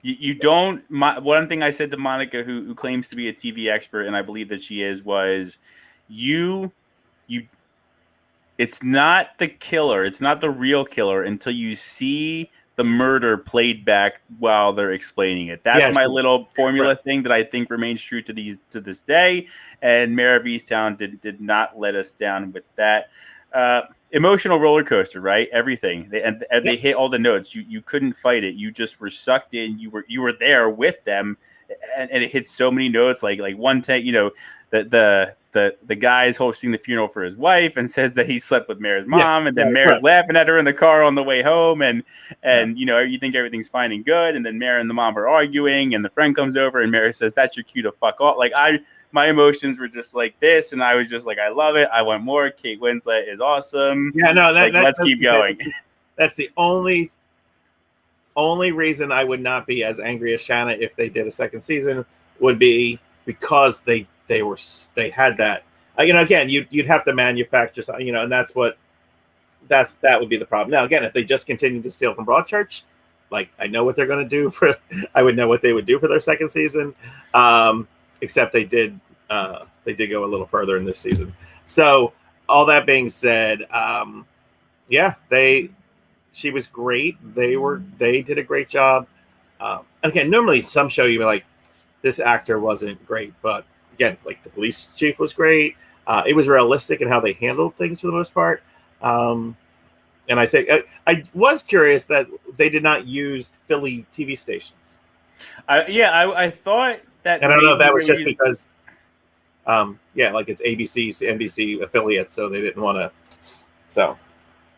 You don't. One thing I said to Monica, who claims to be a TV expert, and I believe that she is, was you. It's not the killer. It's not the real killer until you see the murder played back while they're explaining it. That's my little formula thing that I think remains true to this day. And Mare of Easttown did not let us down with that. Emotional roller coaster, right? Everything. They hit all the notes. You couldn't fight it. You just were sucked in. You were there with them, and it hit so many notes. Like one take, the guy's hosting the funeral for his wife and says that he slept with Mare's mom, and then Mare's laughing at her in the car on the way home, and you think everything's fine and good, and then Mare and the mom are arguing, and the friend comes over, and Mare says, "That's your cue to fuck off." Like my emotions were just like this, and I was just like, I love it. I want more. Kate Winslet is awesome. Yeah, no, let's keep going. That's the only reason I would not be as angry as Shanna if they did a second season would be because they had that. Again, you'd have to manufacture something, and that would be the problem. Now, again, if they just continue to steal from Broadchurch, like I know what they're going to do I would know what they would do for their second season. Except they did go a little further in this season. So all that being said, she was great. They did a great job. Again, normally some show you'd be like, this actor wasn't great, but again, like the police chief was great. It was realistic in how they handled things for the most part. And I was curious that they did not use Philly TV stations. I thought that, and I don't know if that was just because, like it's ABC's NBC affiliates, so they didn't want to. So.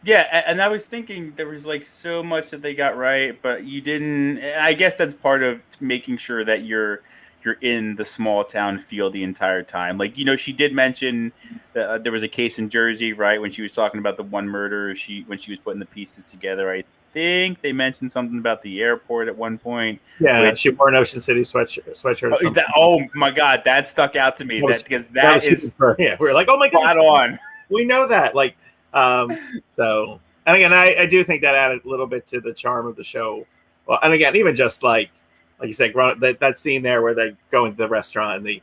Yeah, and I was thinking there was like so much that they got right, but you didn't. And I guess that's part of making sure that you're in the small town feel the entire time. Like, she did mention there was a case in Jersey, right? When she was talking about the one murder, when she was putting the pieces together, I think they mentioned something about the airport at one point. Yeah, she wore an Ocean City sweatshirt. Oh my God, that stuck out to me. That is we were like, oh my God, spot on. We know that. Like, so, and again, I do think that added a little bit to the charm of the show. Well, and again, even just like you said, that scene there where they go into the restaurant and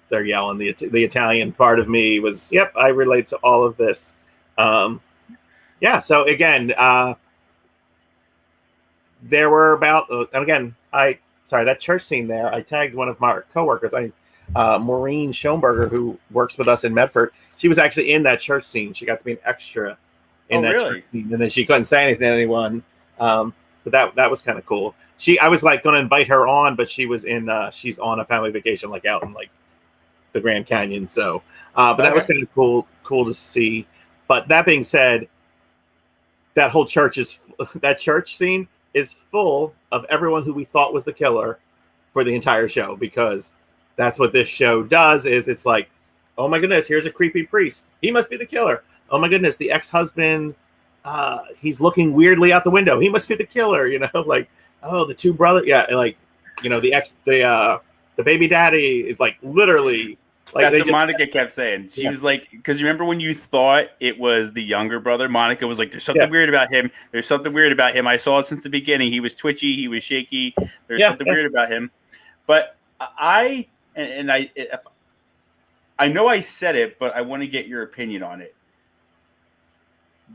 they're yelling. The Italian part of me was, yep, I relate to all of this. So again, there were about, and again, that church scene there, I tagged one of my coworkers, Maureen Schoenberger, who works with us in Medford. She was actually in that church scene. She got to be an extra in that church scene, and then she couldn't say anything to anyone. But that was kind of cool. I was like going to invite her on, but she was she's on a family vacation, like out in like the Grand Canyon. So, but that was kind of cool to see. But that being said, that church scene is full of everyone who we thought was the killer for the entire show, because that's what this show does. Is it's like, oh my goodness, here's a creepy priest. He must be the killer. Oh my goodness, the ex-husband, he's looking weirdly out the window. He must be the killer. Like, oh, the two brothers. Yeah, like, the baby daddy is like literally. Like, that's what Monica kept saying. She was like, because you remember when you thought it was the younger brother? Monica was like, there's something weird about him. There's something weird about him. I saw it since the beginning. He was twitchy. He was shaky. There's something weird about him. But I know I said it, but I want to get your opinion on it.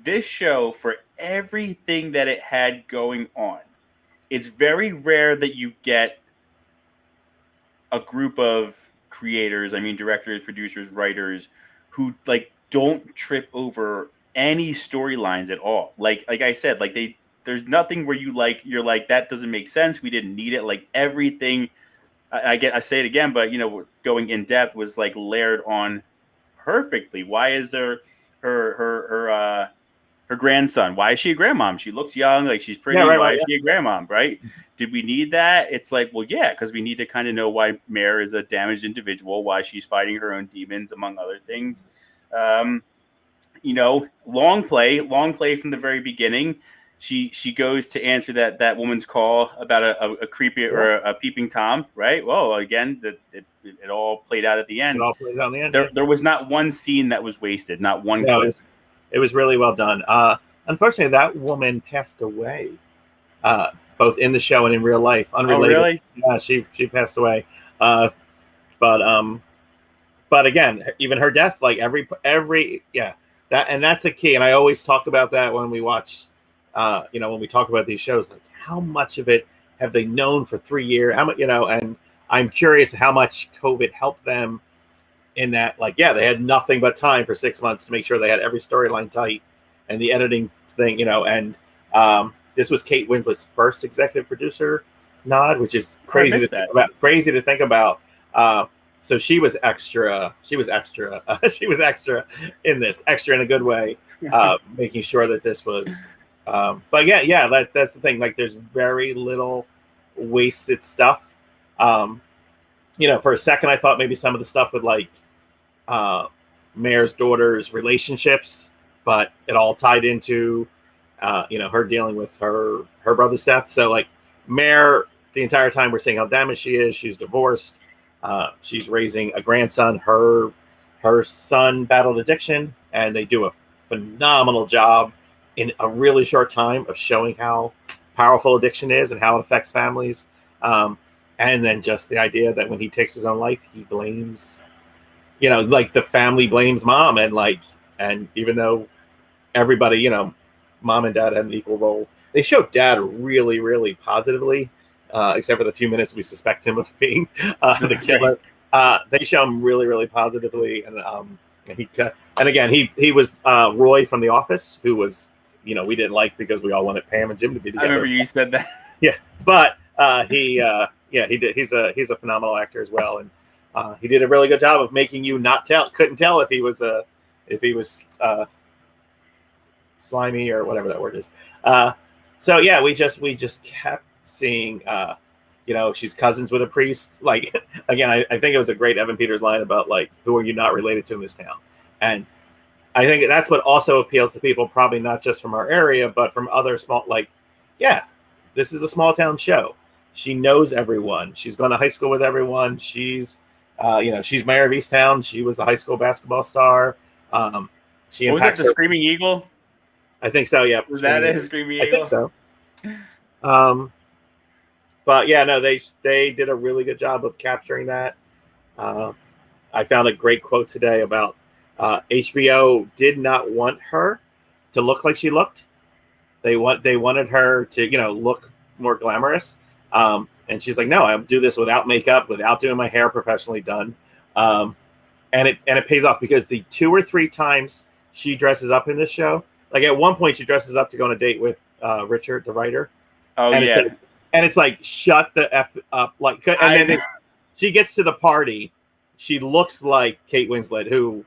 This show, for everything that it had going on, it's very rare that you get a group of creators, directors, producers, writers, who like don't trip over any storylines at all. Like I said, like there's nothing where you're like, that doesn't make sense. We didn't need it. Like everything, I say it again, but going in depth was like layered on perfectly. Why is there her grandson. Why is she a grandmom? She looks young, like she's pretty. Yeah, right, Why right, is she a grandmom? Right? Did we need that? It's like, well, yeah, because we need to kind of know why Mare is a damaged individual, why she's fighting her own demons, among other things. Long play from the very beginning. She goes to answer that woman's call about a creepy or a peeping Tom, right? Well, again, it all played out at the end. It all plays out in the end. There was not one scene that was wasted, not one clip. It was really well done. Unfortunately, that woman passed away, both in the show and in real life. Unrelated. Oh, really? Yeah, she passed away. But again, even her death, like every that's a key. And I always talk about that when we watch, when we talk about these shows, like how much of it have they known for 3 years? How much, and I'm curious how much COVID helped them in that, like, yeah, they had nothing but time for 6 months to make sure they had every storyline tight and the editing thing, and this was Kate Winslet's first executive producer nod, which is crazy to think about. So she was extra. She was extra in this, extra in a good way, making sure that this was. But yeah, that's the thing. Like, there's very little wasted stuff. For a second, I thought maybe some of the stuff with like Mare's daughter's relationships, but it all tied into her dealing with her brother's death. So like Mare, the entire time we're seeing how damaged she is. She's divorced. She's raising a grandson. Her son battled addiction, and they do a phenomenal job in a really short time of showing how powerful addiction is and how it affects families. And then just the idea that when he takes his own life, he blames, like the family blames mom, and even though everybody, mom and dad had an equal role, they showed dad really, really positively. Except for the few minutes we suspect him of being the killer. They show him really, really positively, and again he was Roy from The Office, who was we didn't like because we all wanted Pam and Jim to be together. I remember you said that. Yeah, but he did. He's a phenomenal actor as well, and he did a really good job of making you couldn't tell if he was slimy or whatever that word is. So yeah, we just kept seeing she's cousins with a priest. Like, again, I think it was a great Evan Peters line about like, who are you not related to in this town? And I think that's what also appeals to people, probably not just from our area, but from other small, like, yeah, this is a small town show. She knows everyone. She's gone to high school with everyone. She's she's Mare of Easttown. She was the high school basketball star. She impacts was it the Screaming Eagle? I think so. Yeah. Was that a Screaming Eagle? I think so. But yeah, no, they did a really good job of capturing that. I found a great quote today about HBO did not want her to look like she looked. They wanted her to look more glamorous. And she's like, no, I'll do this without makeup, without doing my hair professionally done. And it pays off, because the 2 or 3 times she dresses up in this show, like at one point she dresses up to go on a date with Richard, the writer. Oh, and yeah. And it's like, shut the F up. Like, and then she gets to the party. She looks like Kate Winslet, who,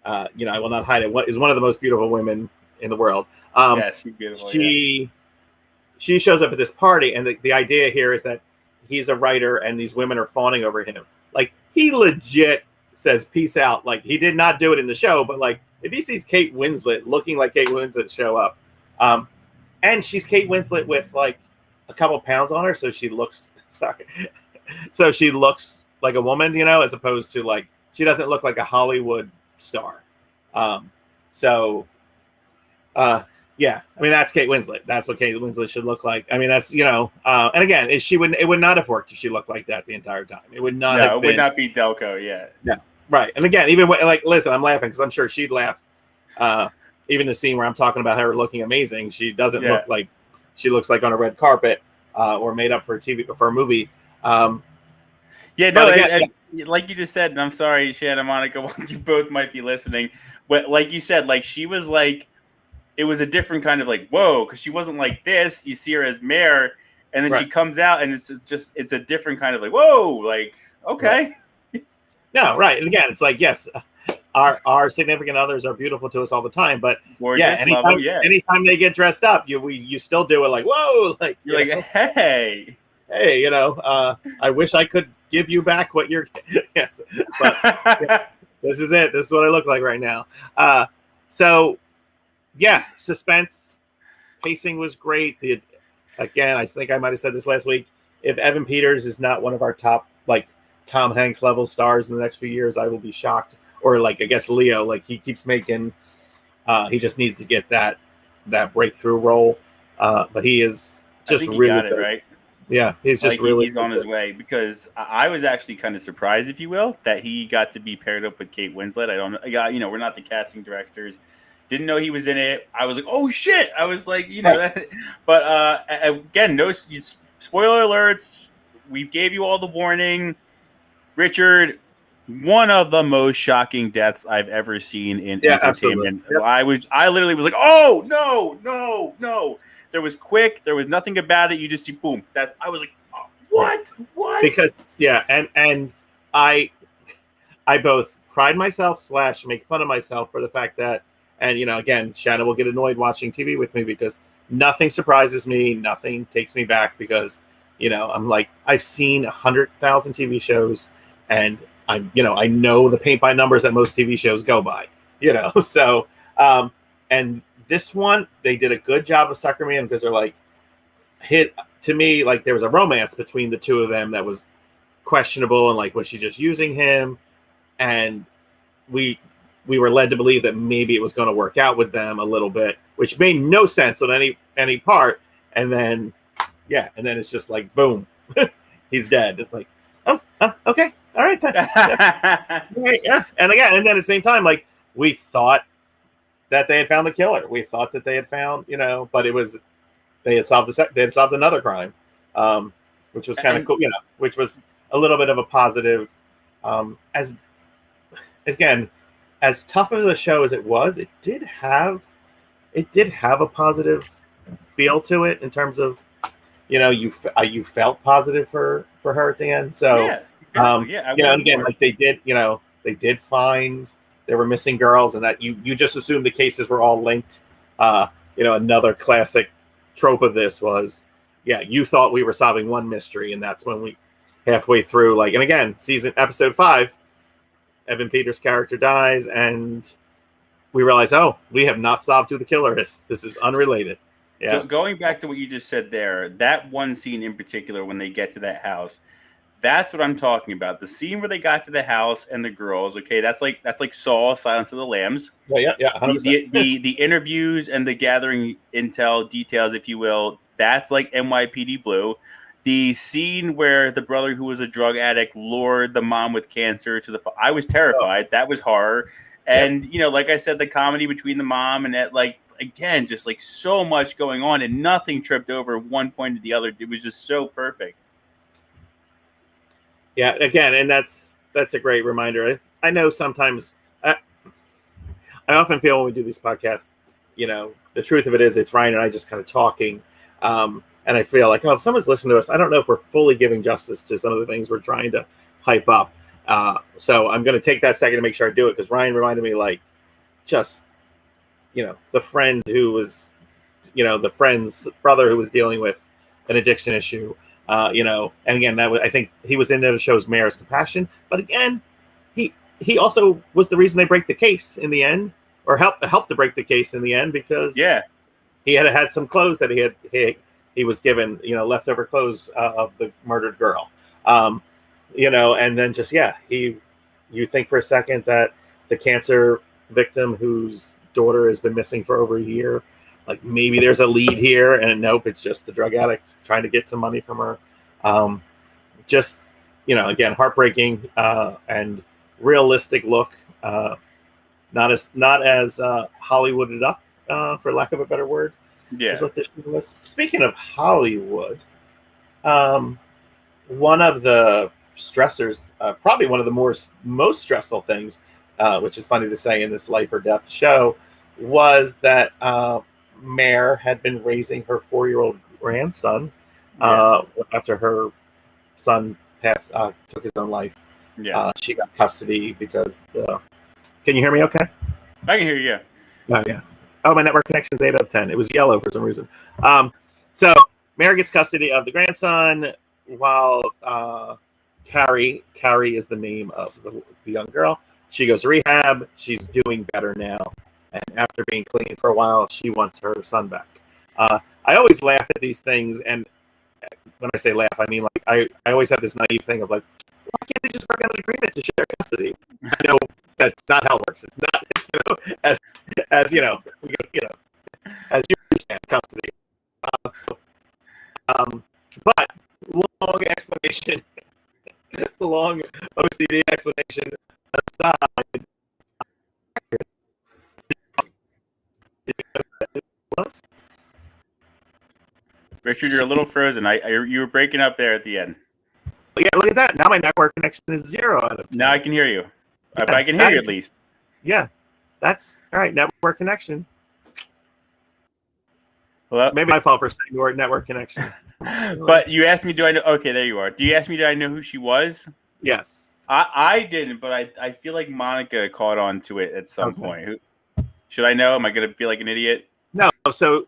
I will not hide it, is one of the most beautiful women in the world. Yeah, she's beautiful. She shows up at this party, and the idea here is that he's a writer, and these women are fawning over him. Like, he legit says, peace out. Like, he did not do it in the show, but like, if he sees Kate Winslet looking like Kate Winslet show up, and she's Kate Winslet with like a couple pounds on her, so she looks like a woman, as opposed to like, she doesn't look like a Hollywood star. Yeah, I mean, that's Kate Winslet. That's what Kate Winslet should look like. I mean, that's and again, it would not have worked if she looked like that the entire time. It would not. No, it would not be Delco. Yeah. Yeah. Right. And again, even like, listen, I'm laughing because I'm sure she'd laugh. Even the scene where I'm talking about her looking amazing, she doesn't look like she looks like on a red carpet or made up for a movie. Like you just said, and I'm sorry, Shannon, Monica, you both might be listening, but like you said, like she was like, it was a different kind of like, whoa, because she wasn't like this. You see her as Mare, and then she comes out, and it's a different kind of like, whoa, like, okay. Right. No, right. And again, it's like, yes, our significant others are beautiful to us all the time, but Gorgeous, love them, yeah. anytime they get dressed up, you still do it like, whoa, like You're like, hey, I wish I could give you back what you're yes, but yeah, this is it. This is what I look like right now. So yeah, suspense, pacing was great. Again, I think I might have said this last week. If Evan Peters is not one of our top, like, Tom Hanks level stars in the next few years, I will be shocked. Or like, I guess Leo, like, he keeps making, he just needs to get that breakthrough role. But he is just I think really he got good. it right. Yeah, he's just like really he's on his way, because I was actually kind of surprised, if you will, that he got to be paired up with Kate Winslet. I don't know, we're not the casting directors. Didn't know he was in it. I was like, oh shit! I was like, that. But again, no spoiler alerts. We gave you all the warning. Richard, one of the most shocking deaths I've ever seen in entertainment. Yep. I literally was like, oh no. There was quick. There was nothing about it. You just see boom. I was like, oh, what? Because and I both pride myself / make fun of myself for the fact that, and again, Shannon will get annoyed watching TV with me because nothing surprises me, nothing takes me back, because I'm like, I've seen 100,000 TV shows, and I know the paint by numbers that most TV shows go by, so and this one, they did a good job of suckering me in, because they're like, to me, like, there was a romance between the two of them that was questionable, and like, was she just using him? And we were led to believe that maybe it was going to work out with them a little bit, which made no sense on any part. And then it's just like, boom, he's dead. It's like, oh, okay, all right, that's right, yeah. And then at the same time, like, we thought that they had found the killer. We thought that they had found, but it was, they had solved another crime, which was kind of cool, which was a little bit of a positive. As tough of a show as it was, it did have a positive feel to it, in terms of, you felt positive for her at the end. So yeah, exactly. and again, like, they did find there were missing girls, and that you just assumed the cases were all linked. Another classic trope of this was, you thought we were solving one mystery, and that's when we halfway through, like, and again, episode 5, Evan Peters' character dies, and we realize, oh, we have not solved who the killer is. This is unrelated. Yeah. Going back to what you just said there, that one scene in particular, when they get to that house, that's what I'm talking about. The scene where they got to the house and the girls. Okay, that's like Saw, Silence of the Lambs. Yeah. 100%. The interviews and the gathering intel details, if you will, that's like NYPD Blue. The scene where the brother, who was a drug addict, lured the mom with cancer to I was terrified. That was horror. And, like I said, the comedy between the mom and that, like, again, just like so much going on, and nothing tripped over one point to the other. It was just so perfect. Yeah, again, and that's a great reminder. I know sometimes I often feel when we do these podcasts, the truth of it is, it's Ryan and I just kind of talking. And I feel like, if someone's listening to us, I don't know if we're fully giving justice to some of the things we're trying to hype up. So I'm going to take that second to make sure I do it, because Ryan reminded me, like, just, the friend who was, the friend's brother who was dealing with an addiction issue, and again, I think he was in there to show Mare's compassion. But again, he also was the reason they break the case in the end, or helped to break the case in the end, because he had some clothes that he was given, leftover clothes of the murdered girl. And then just, you think for a second that the cancer victim whose daughter has been missing for over a year, like, maybe there's a lead here, and nope, it's just the drug addict trying to get some money from her. Just, again, heartbreaking, and realistic look, not as Hollywooded up, for lack of a better word. Yeah. Is what this was. Speaking of Hollywood, one of the stressors, probably one of the most stressful things, which is funny to say in this life or death show, was that Mare had been raising her 4-year-old grandson after her son took his own life. She got custody because the Can you hear me okay? I can hear you. Oh, yeah. Oh, my network connection is 8 out of 10. It was yellow for some reason. So Mare gets custody of the grandson while Carrie is the name of the young girl. She goes to rehab. She's doing better now. And after being clean for a while, she wants her son back. I always laugh at these things. And when I say laugh, I mean, like, I always have this naive thing of like, why can't they just work out an agreement to share custody? I know that's not how it works. It's not, it's, as you know, as you understand custody. But long explanation, long OCD explanation aside. Richard, you're a little frozen. You were breaking up there at the end. Yeah, look at that. Now my network connection is 0 out of 10. Now I can hear you. But I can hear you at least. Yeah, that's all right. Network connection. Hello? Maybe my fault for saying the word network connection. But you asked me, do I know? Okay, there you are. Do you ask me, did I know who she was? Yes. I didn't, but I feel like Monica caught on to it at some point. Should I know? Am I going to feel like an idiot? No. So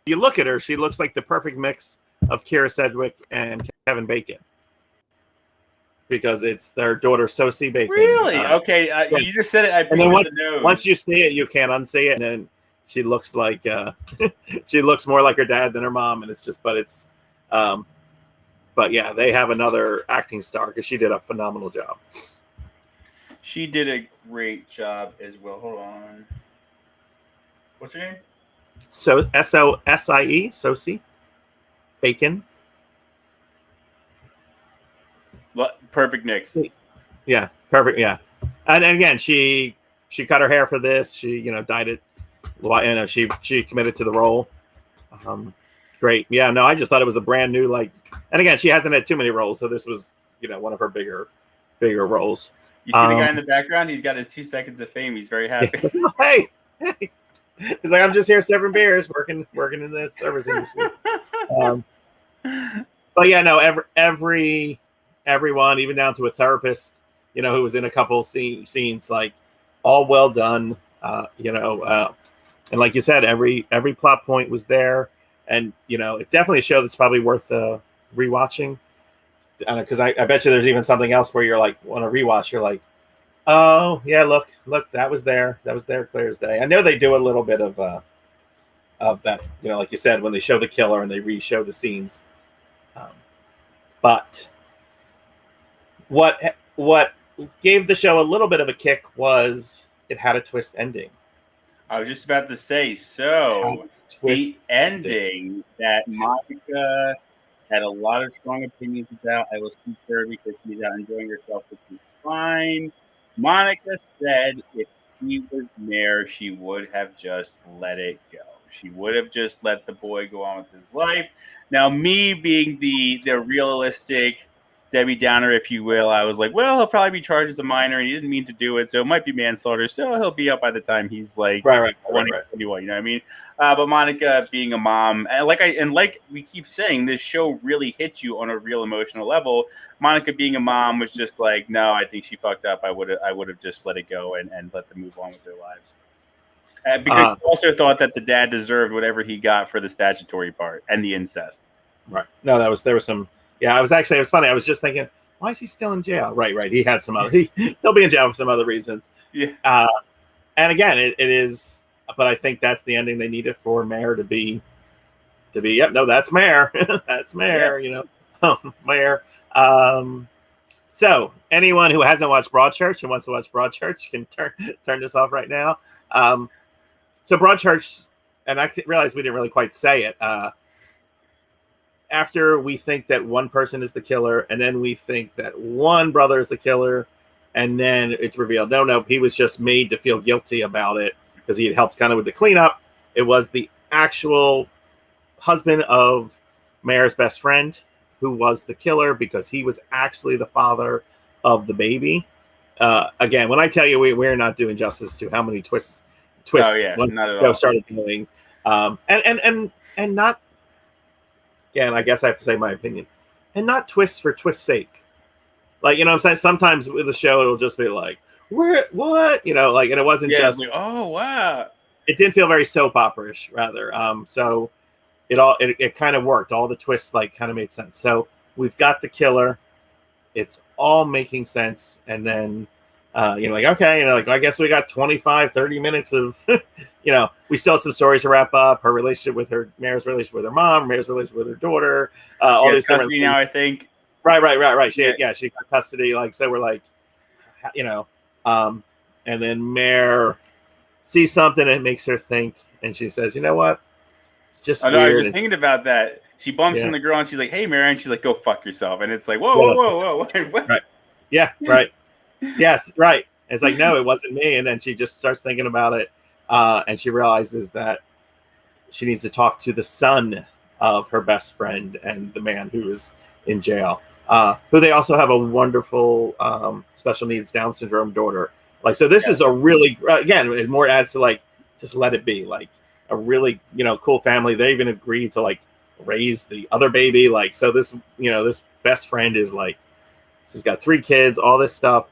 you look at her, she looks like the perfect mix of Kira Sedgwick and Kevin Bacon. Because it's their daughter, Sosie Bacon. Really? Okay. Yeah. You just said it. I and then the once you see it, you can't unsee it. And then she looks like she looks more like her dad than her mom. And it's just, but yeah, they have another acting star because she did a phenomenal job. She did a great job as well. Hold on. What's her name? So Sosie, Sosie Bacon. Perfect mix. Yeah, perfect. Yeah, and again, she cut her hair for this. She dyed it. She committed to the role. Great. Yeah. No, I just thought it was a brand new and again, she hasn't had too many roles, so this was one of her bigger roles. You see the guy in the background? He's got his 2 seconds of fame. He's very happy. hey. He's like, I'm just here serving beers, working in the service industry. But yeah, no, everyone, even down to a therapist, who was in a couple scenes, like all well done. And like you said, every plot point was there, and it definitely a show that's probably worth rewatching. Because I bet you there's even something else where you're like, on a rewatch, you're like, oh yeah, look, that was there clear as day. I know they do a little bit of that, like you said, when they show the killer and they re-show the scenes. But what gave the show a little bit of a kick was it had a twist ending. I was just about to say, so the ending that Monica had a lot of strong opinions about. I will speak to her because she's out enjoying herself, which is fine. Monica said if she was Mare, she would have just let it go. She would have just let the boy go on with his life. Now, me being the realistic Debbie Downer, if you will, I was like, well, he'll probably be charged as a minor, and he didn't mean to do it, so it might be manslaughter. So he'll be up by the time he's like 21. You know what I mean? But Monica, being a mom, and like we keep saying, this show really hits you on a real emotional level. Monica, being a mom, was just like, no, I think she fucked up. I would have just let it go and let them move on with their lives. Because I also thought that the dad deserved whatever he got for the statutory part and the incest. Right. No, there was some. Yeah, it was funny. I was just thinking, why is he still in jail? Right. He had some other. He'll be in jail for some other reasons. Yeah. And again, it is. But I think that's the ending they needed for Mare to be. Yep. No, that's Mare. That's Mare. Yeah. Mare. So anyone who hasn't watched Broadchurch and wants to watch Broadchurch can turn this off right now. So Broadchurch, and I realized we didn't really quite say it. After we think that one person is the killer, and then we think that one brother is the killer, and then it's revealed, no, he was just made to feel guilty about it because he had helped kind of with the cleanup. It was the actual husband of Mare's best friend who was the killer because he was actually the father of the baby. Again, when I tell you we're not doing justice to how many twists not at all. Started doing, and not. Again, I guess I have to say my opinion, and not twists for twist's sake. Like, what I'm saying? Sometimes with the show, it'll just be like, what? Like, and it wasn't Yeah, just. like, oh wow. It didn't feel very soap opera-ish, rather. So it kind of worked. All the twists like kind of made sense. So we've got the killer. It's all making sense, and then like, okay, like, I guess we got 25-30 minutes of we still have some stories to wrap up. Her relationship with Mare's relationship with her mom, Mare's relationship with her daughter, She all has these different custody things. now, I think. Right. She Yeah. she got custody. Like, so we're like, and then Mare sees something and it makes her think, and she says, "You know what? It's just I know. I was weird." just thinking about that. She bumps Yeah. in the girl and she's like, "Hey, Mary," and she's like, "Go fuck yourself." And it's like, "Whoa, Yeah, whoa, what?" right. Yeah, right. Yes, right. It's like, no, it wasn't me. And then she just starts thinking about it, and she realizes that she needs to talk to the son of her best friend and the man who is in jail, who they also have a wonderful special needs Down syndrome daughter. Like, so this is a really, again, it more adds to like, just let it be, like a really, cool family. They even agreed to like raise the other baby. Like, so this, this best friend is like, she's got 3 kids, all this stuff.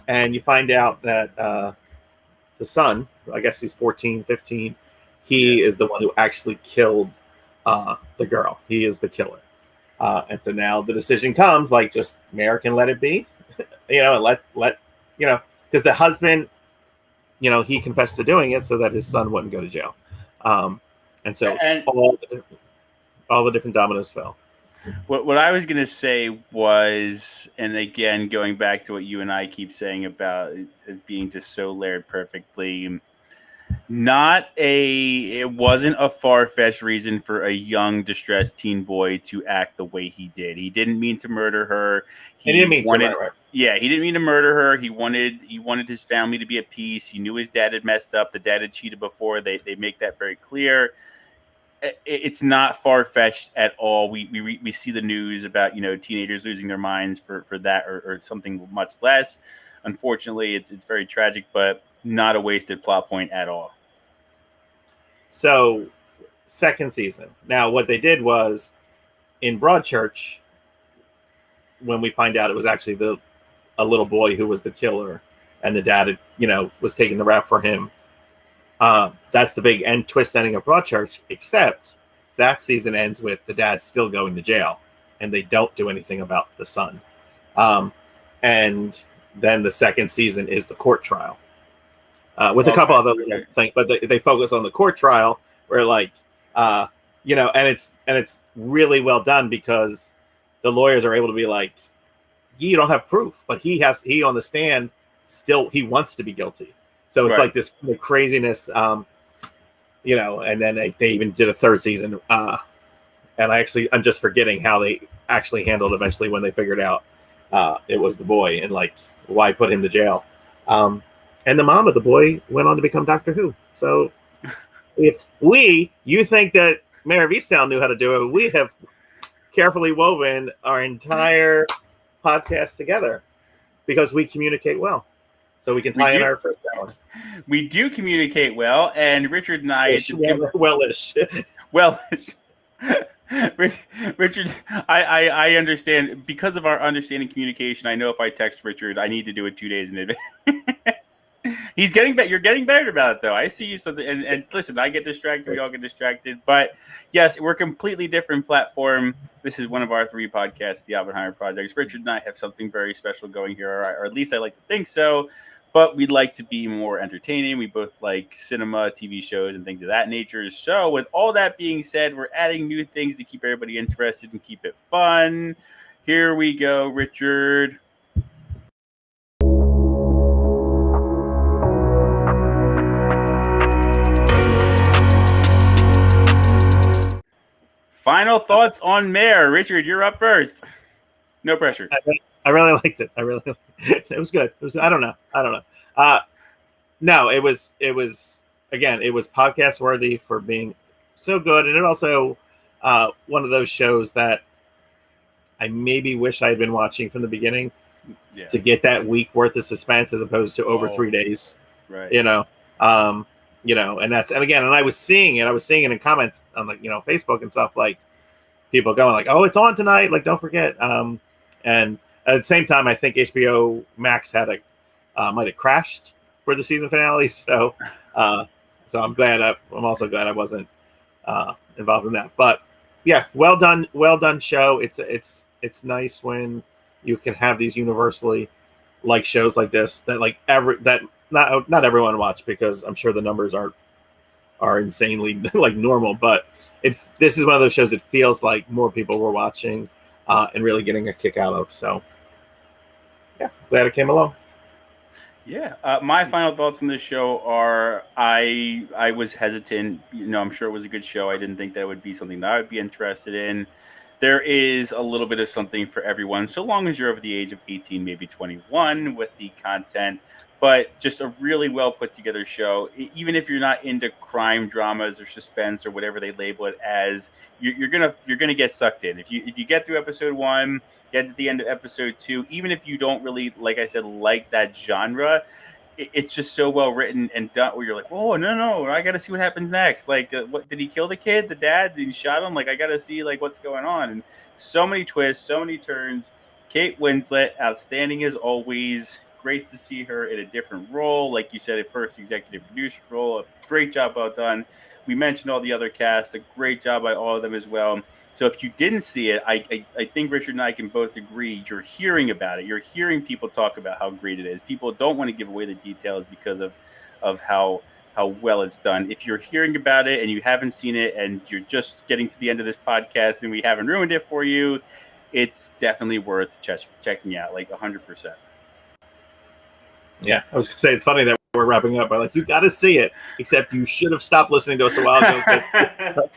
And you find out that the son, I guess he's 14, 15, he is the one who actually killed the girl. He is the killer. And so now the decision comes, like, just Mare can let it be, and let because the husband, he confessed to doing it so that his son wouldn't go to jail. And so all the different dominoes fell. What I was gonna say was, and again, going back to what you and I keep saying about it being just so layered perfectly, it wasn't a far-fetched reason for a young, distressed teen boy to act the way he did. He didn't mean to murder her. He didn't mean to, right. Yeah, he didn't mean to murder her. He wanted his family to be at peace. He knew his dad had messed up. The dad had cheated before. They make that very clear. It's not far-fetched at all. We see the news about teenagers losing their minds for that or something much less. Unfortunately, it's very tragic, but not a wasted plot point at all. So, second season. Now, what they did was in Broadchurch, when we find out it was actually a little boy who was the killer, and the dad had, was taking the rap for him. That's the big end twist ending of Broadchurch, except that season ends with the dad still going to jail, and they don't do anything about the son. And then the second season is the court trial with a couple other little things, but they focus on the court trial where, like, and it's really well done because the lawyers are able to be like, you don't have proof, but he on the stand still, he wants to be guilty. So it's like this kind of craziness, and then they even did a third season. And I'm just forgetting how they actually handled eventually when they figured out it was the boy and like why put him to jail. And the mom of the boy went on to become Doctor Who. So you think that Mare of Easttown knew how to do it, we have carefully woven our entire podcast together because we communicate well. So we can tie in our first hour. We do communicate well, and Richard and I... Wellish. Richard, I understand. Because of our understanding communication, I know if I text Richard, I need to do it 2 days in advance. He's getting better. You're getting better about it, though. I see you. And listen, I get distracted. We all get distracted. But yes, we're a completely different platform. This is one of our 3 podcasts, the Oppenheimer Projects. Richard and I have something very special going here, or at least I like to think so. But we'd like to be more entertaining. We both like cinema, TV shows, and things of that nature. So with all that being said, we're adding new things to keep everybody interested and keep it fun. Here we go, Richard. Final thoughts on Mare. Richard, you're up first. No pressure. I really liked it. It was good. I don't know. No, it was podcast worthy for being so good. And it also one of those shows that I maybe wish I had been watching from the beginning to get that week worth of suspense as opposed to over 3 days. Right. And I was seeing it in comments on Facebook and stuff, like people going like, oh, it's on tonight. Like, don't forget. And at the same time, I think HBO Max had might have crashed for the season finale. So I'm glad. I'm also glad I wasn't involved in that. But yeah, well done show. It's nice when you can have these universally like shows like this that like not everyone watch, because I'm sure the numbers are insanely like normal, but this is one of those shows it feels like more people were watching and really getting a kick out of. So yeah, glad it came along. Yeah, my final thoughts on this show are I was hesitant. I'm sure it was a good show. I didn't think that would be something that I would be interested in. There is a little bit of something for everyone, so long as you're over the age of 18, maybe 21, with the content. But just a really well put together show. Even if you're not into crime dramas or suspense or whatever they label it as, you're gonna get sucked in. If you get through episode 1, get to the end of episode 2, even if you don't really, like I said, like that genre, it's just so well written and done where you're like, oh, no, I got to see what happens next. Like, what did he kill the kid, the dad? Did he shot him? Like, I got to see like what's going on. And so many twists, so many turns. Kate Winslet, outstanding as always. Great to see her in a different role. Like you said, at first executive producer role. A great job, well done. We mentioned all the other casts. A great job by all of them as well. So if you didn't see it, I think Richard and I can both agree. You're hearing about it. You're hearing people talk about how great it is. People don't want to give away the details because of how well it's done. If you're hearing about it and you haven't seen it and you're just getting to the end of this podcast and we haven't ruined it for you, it's definitely worth checking out, like 100%. Yeah, I was going to say, it's funny that we're wrapping up. Like, you got to see it, except you should have stopped listening to us a while ago.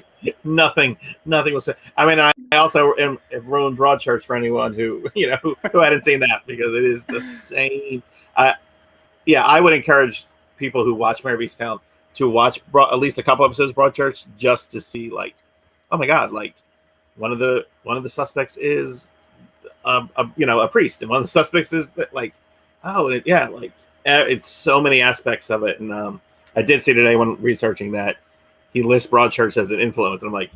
Nothing was. I mean, I also have ruined Broadchurch for anyone who hadn't seen that, because it is the same. I would encourage people who watch Mare of Easttown to watch at least a couple episodes of Broadchurch just to see, like, oh my God, like one of the suspects is a priest, and one of the suspects is that, like, it's so many aspects of it. And I did see today when researching that he lists Broadchurch as an influence, and I'm like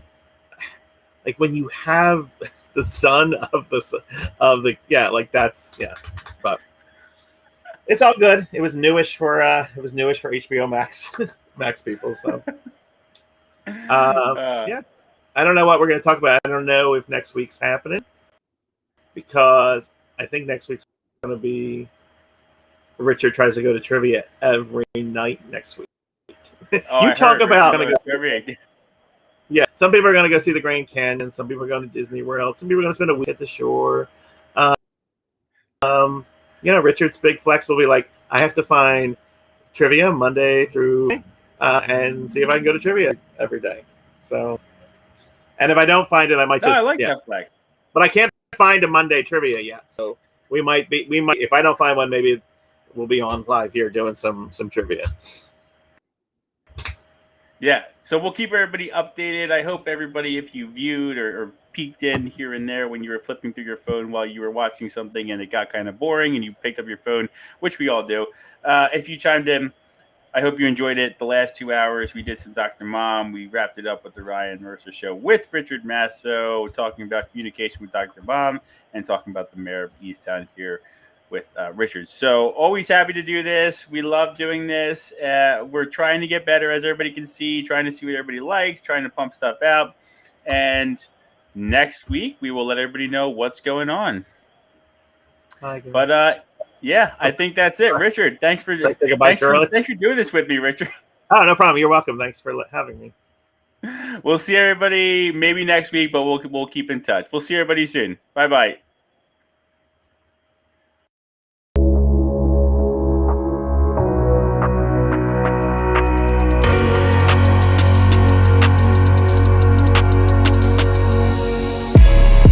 when you have the son of the but it's all good. It was newish for HBO Max Max people. So I don't know what we're going to talk about. I don't know if next week's happening, because I think next week's going to be Richard tries to go to trivia every night next week. You talk about going to go trivia. Yeah, some people are going to go see the Grand Canyon. Some people are going to Disney World. Some people are going to spend a week at the shore. Richard's big flex will be like, I have to find trivia Monday through and see if I can go to trivia every day. So, and if I don't find it, I might just. I like that flex. But I can't find a Monday trivia yet. So we might if I don't find one, maybe we'll be on live here doing some trivia. Yeah, so we'll keep everybody updated. I hope everybody, if you viewed or peeked in here and there when you were flipping through your phone while you were watching something and it got kind of boring and you picked up your phone, which we all do. If you chimed in, I hope you enjoyed it. The last 2 hours, we did some Dr. Mom. We wrapped it up with the Ryan Mercer Show with Richard Masso, talking about communication with Dr. Mom and talking about the Mare of Easttown here with Richard. So always happy to do this. We love doing this. We're trying to get better, as everybody can see, trying to see what everybody likes, trying to pump stuff out. And next week, we will let everybody know what's going on. But I think that's it. Richard, thanks for doing this with me, Richard. Oh, no problem. You're welcome. Thanks for having me. We'll see everybody maybe next week, but we'll keep in touch. We'll see everybody soon. Bye-bye.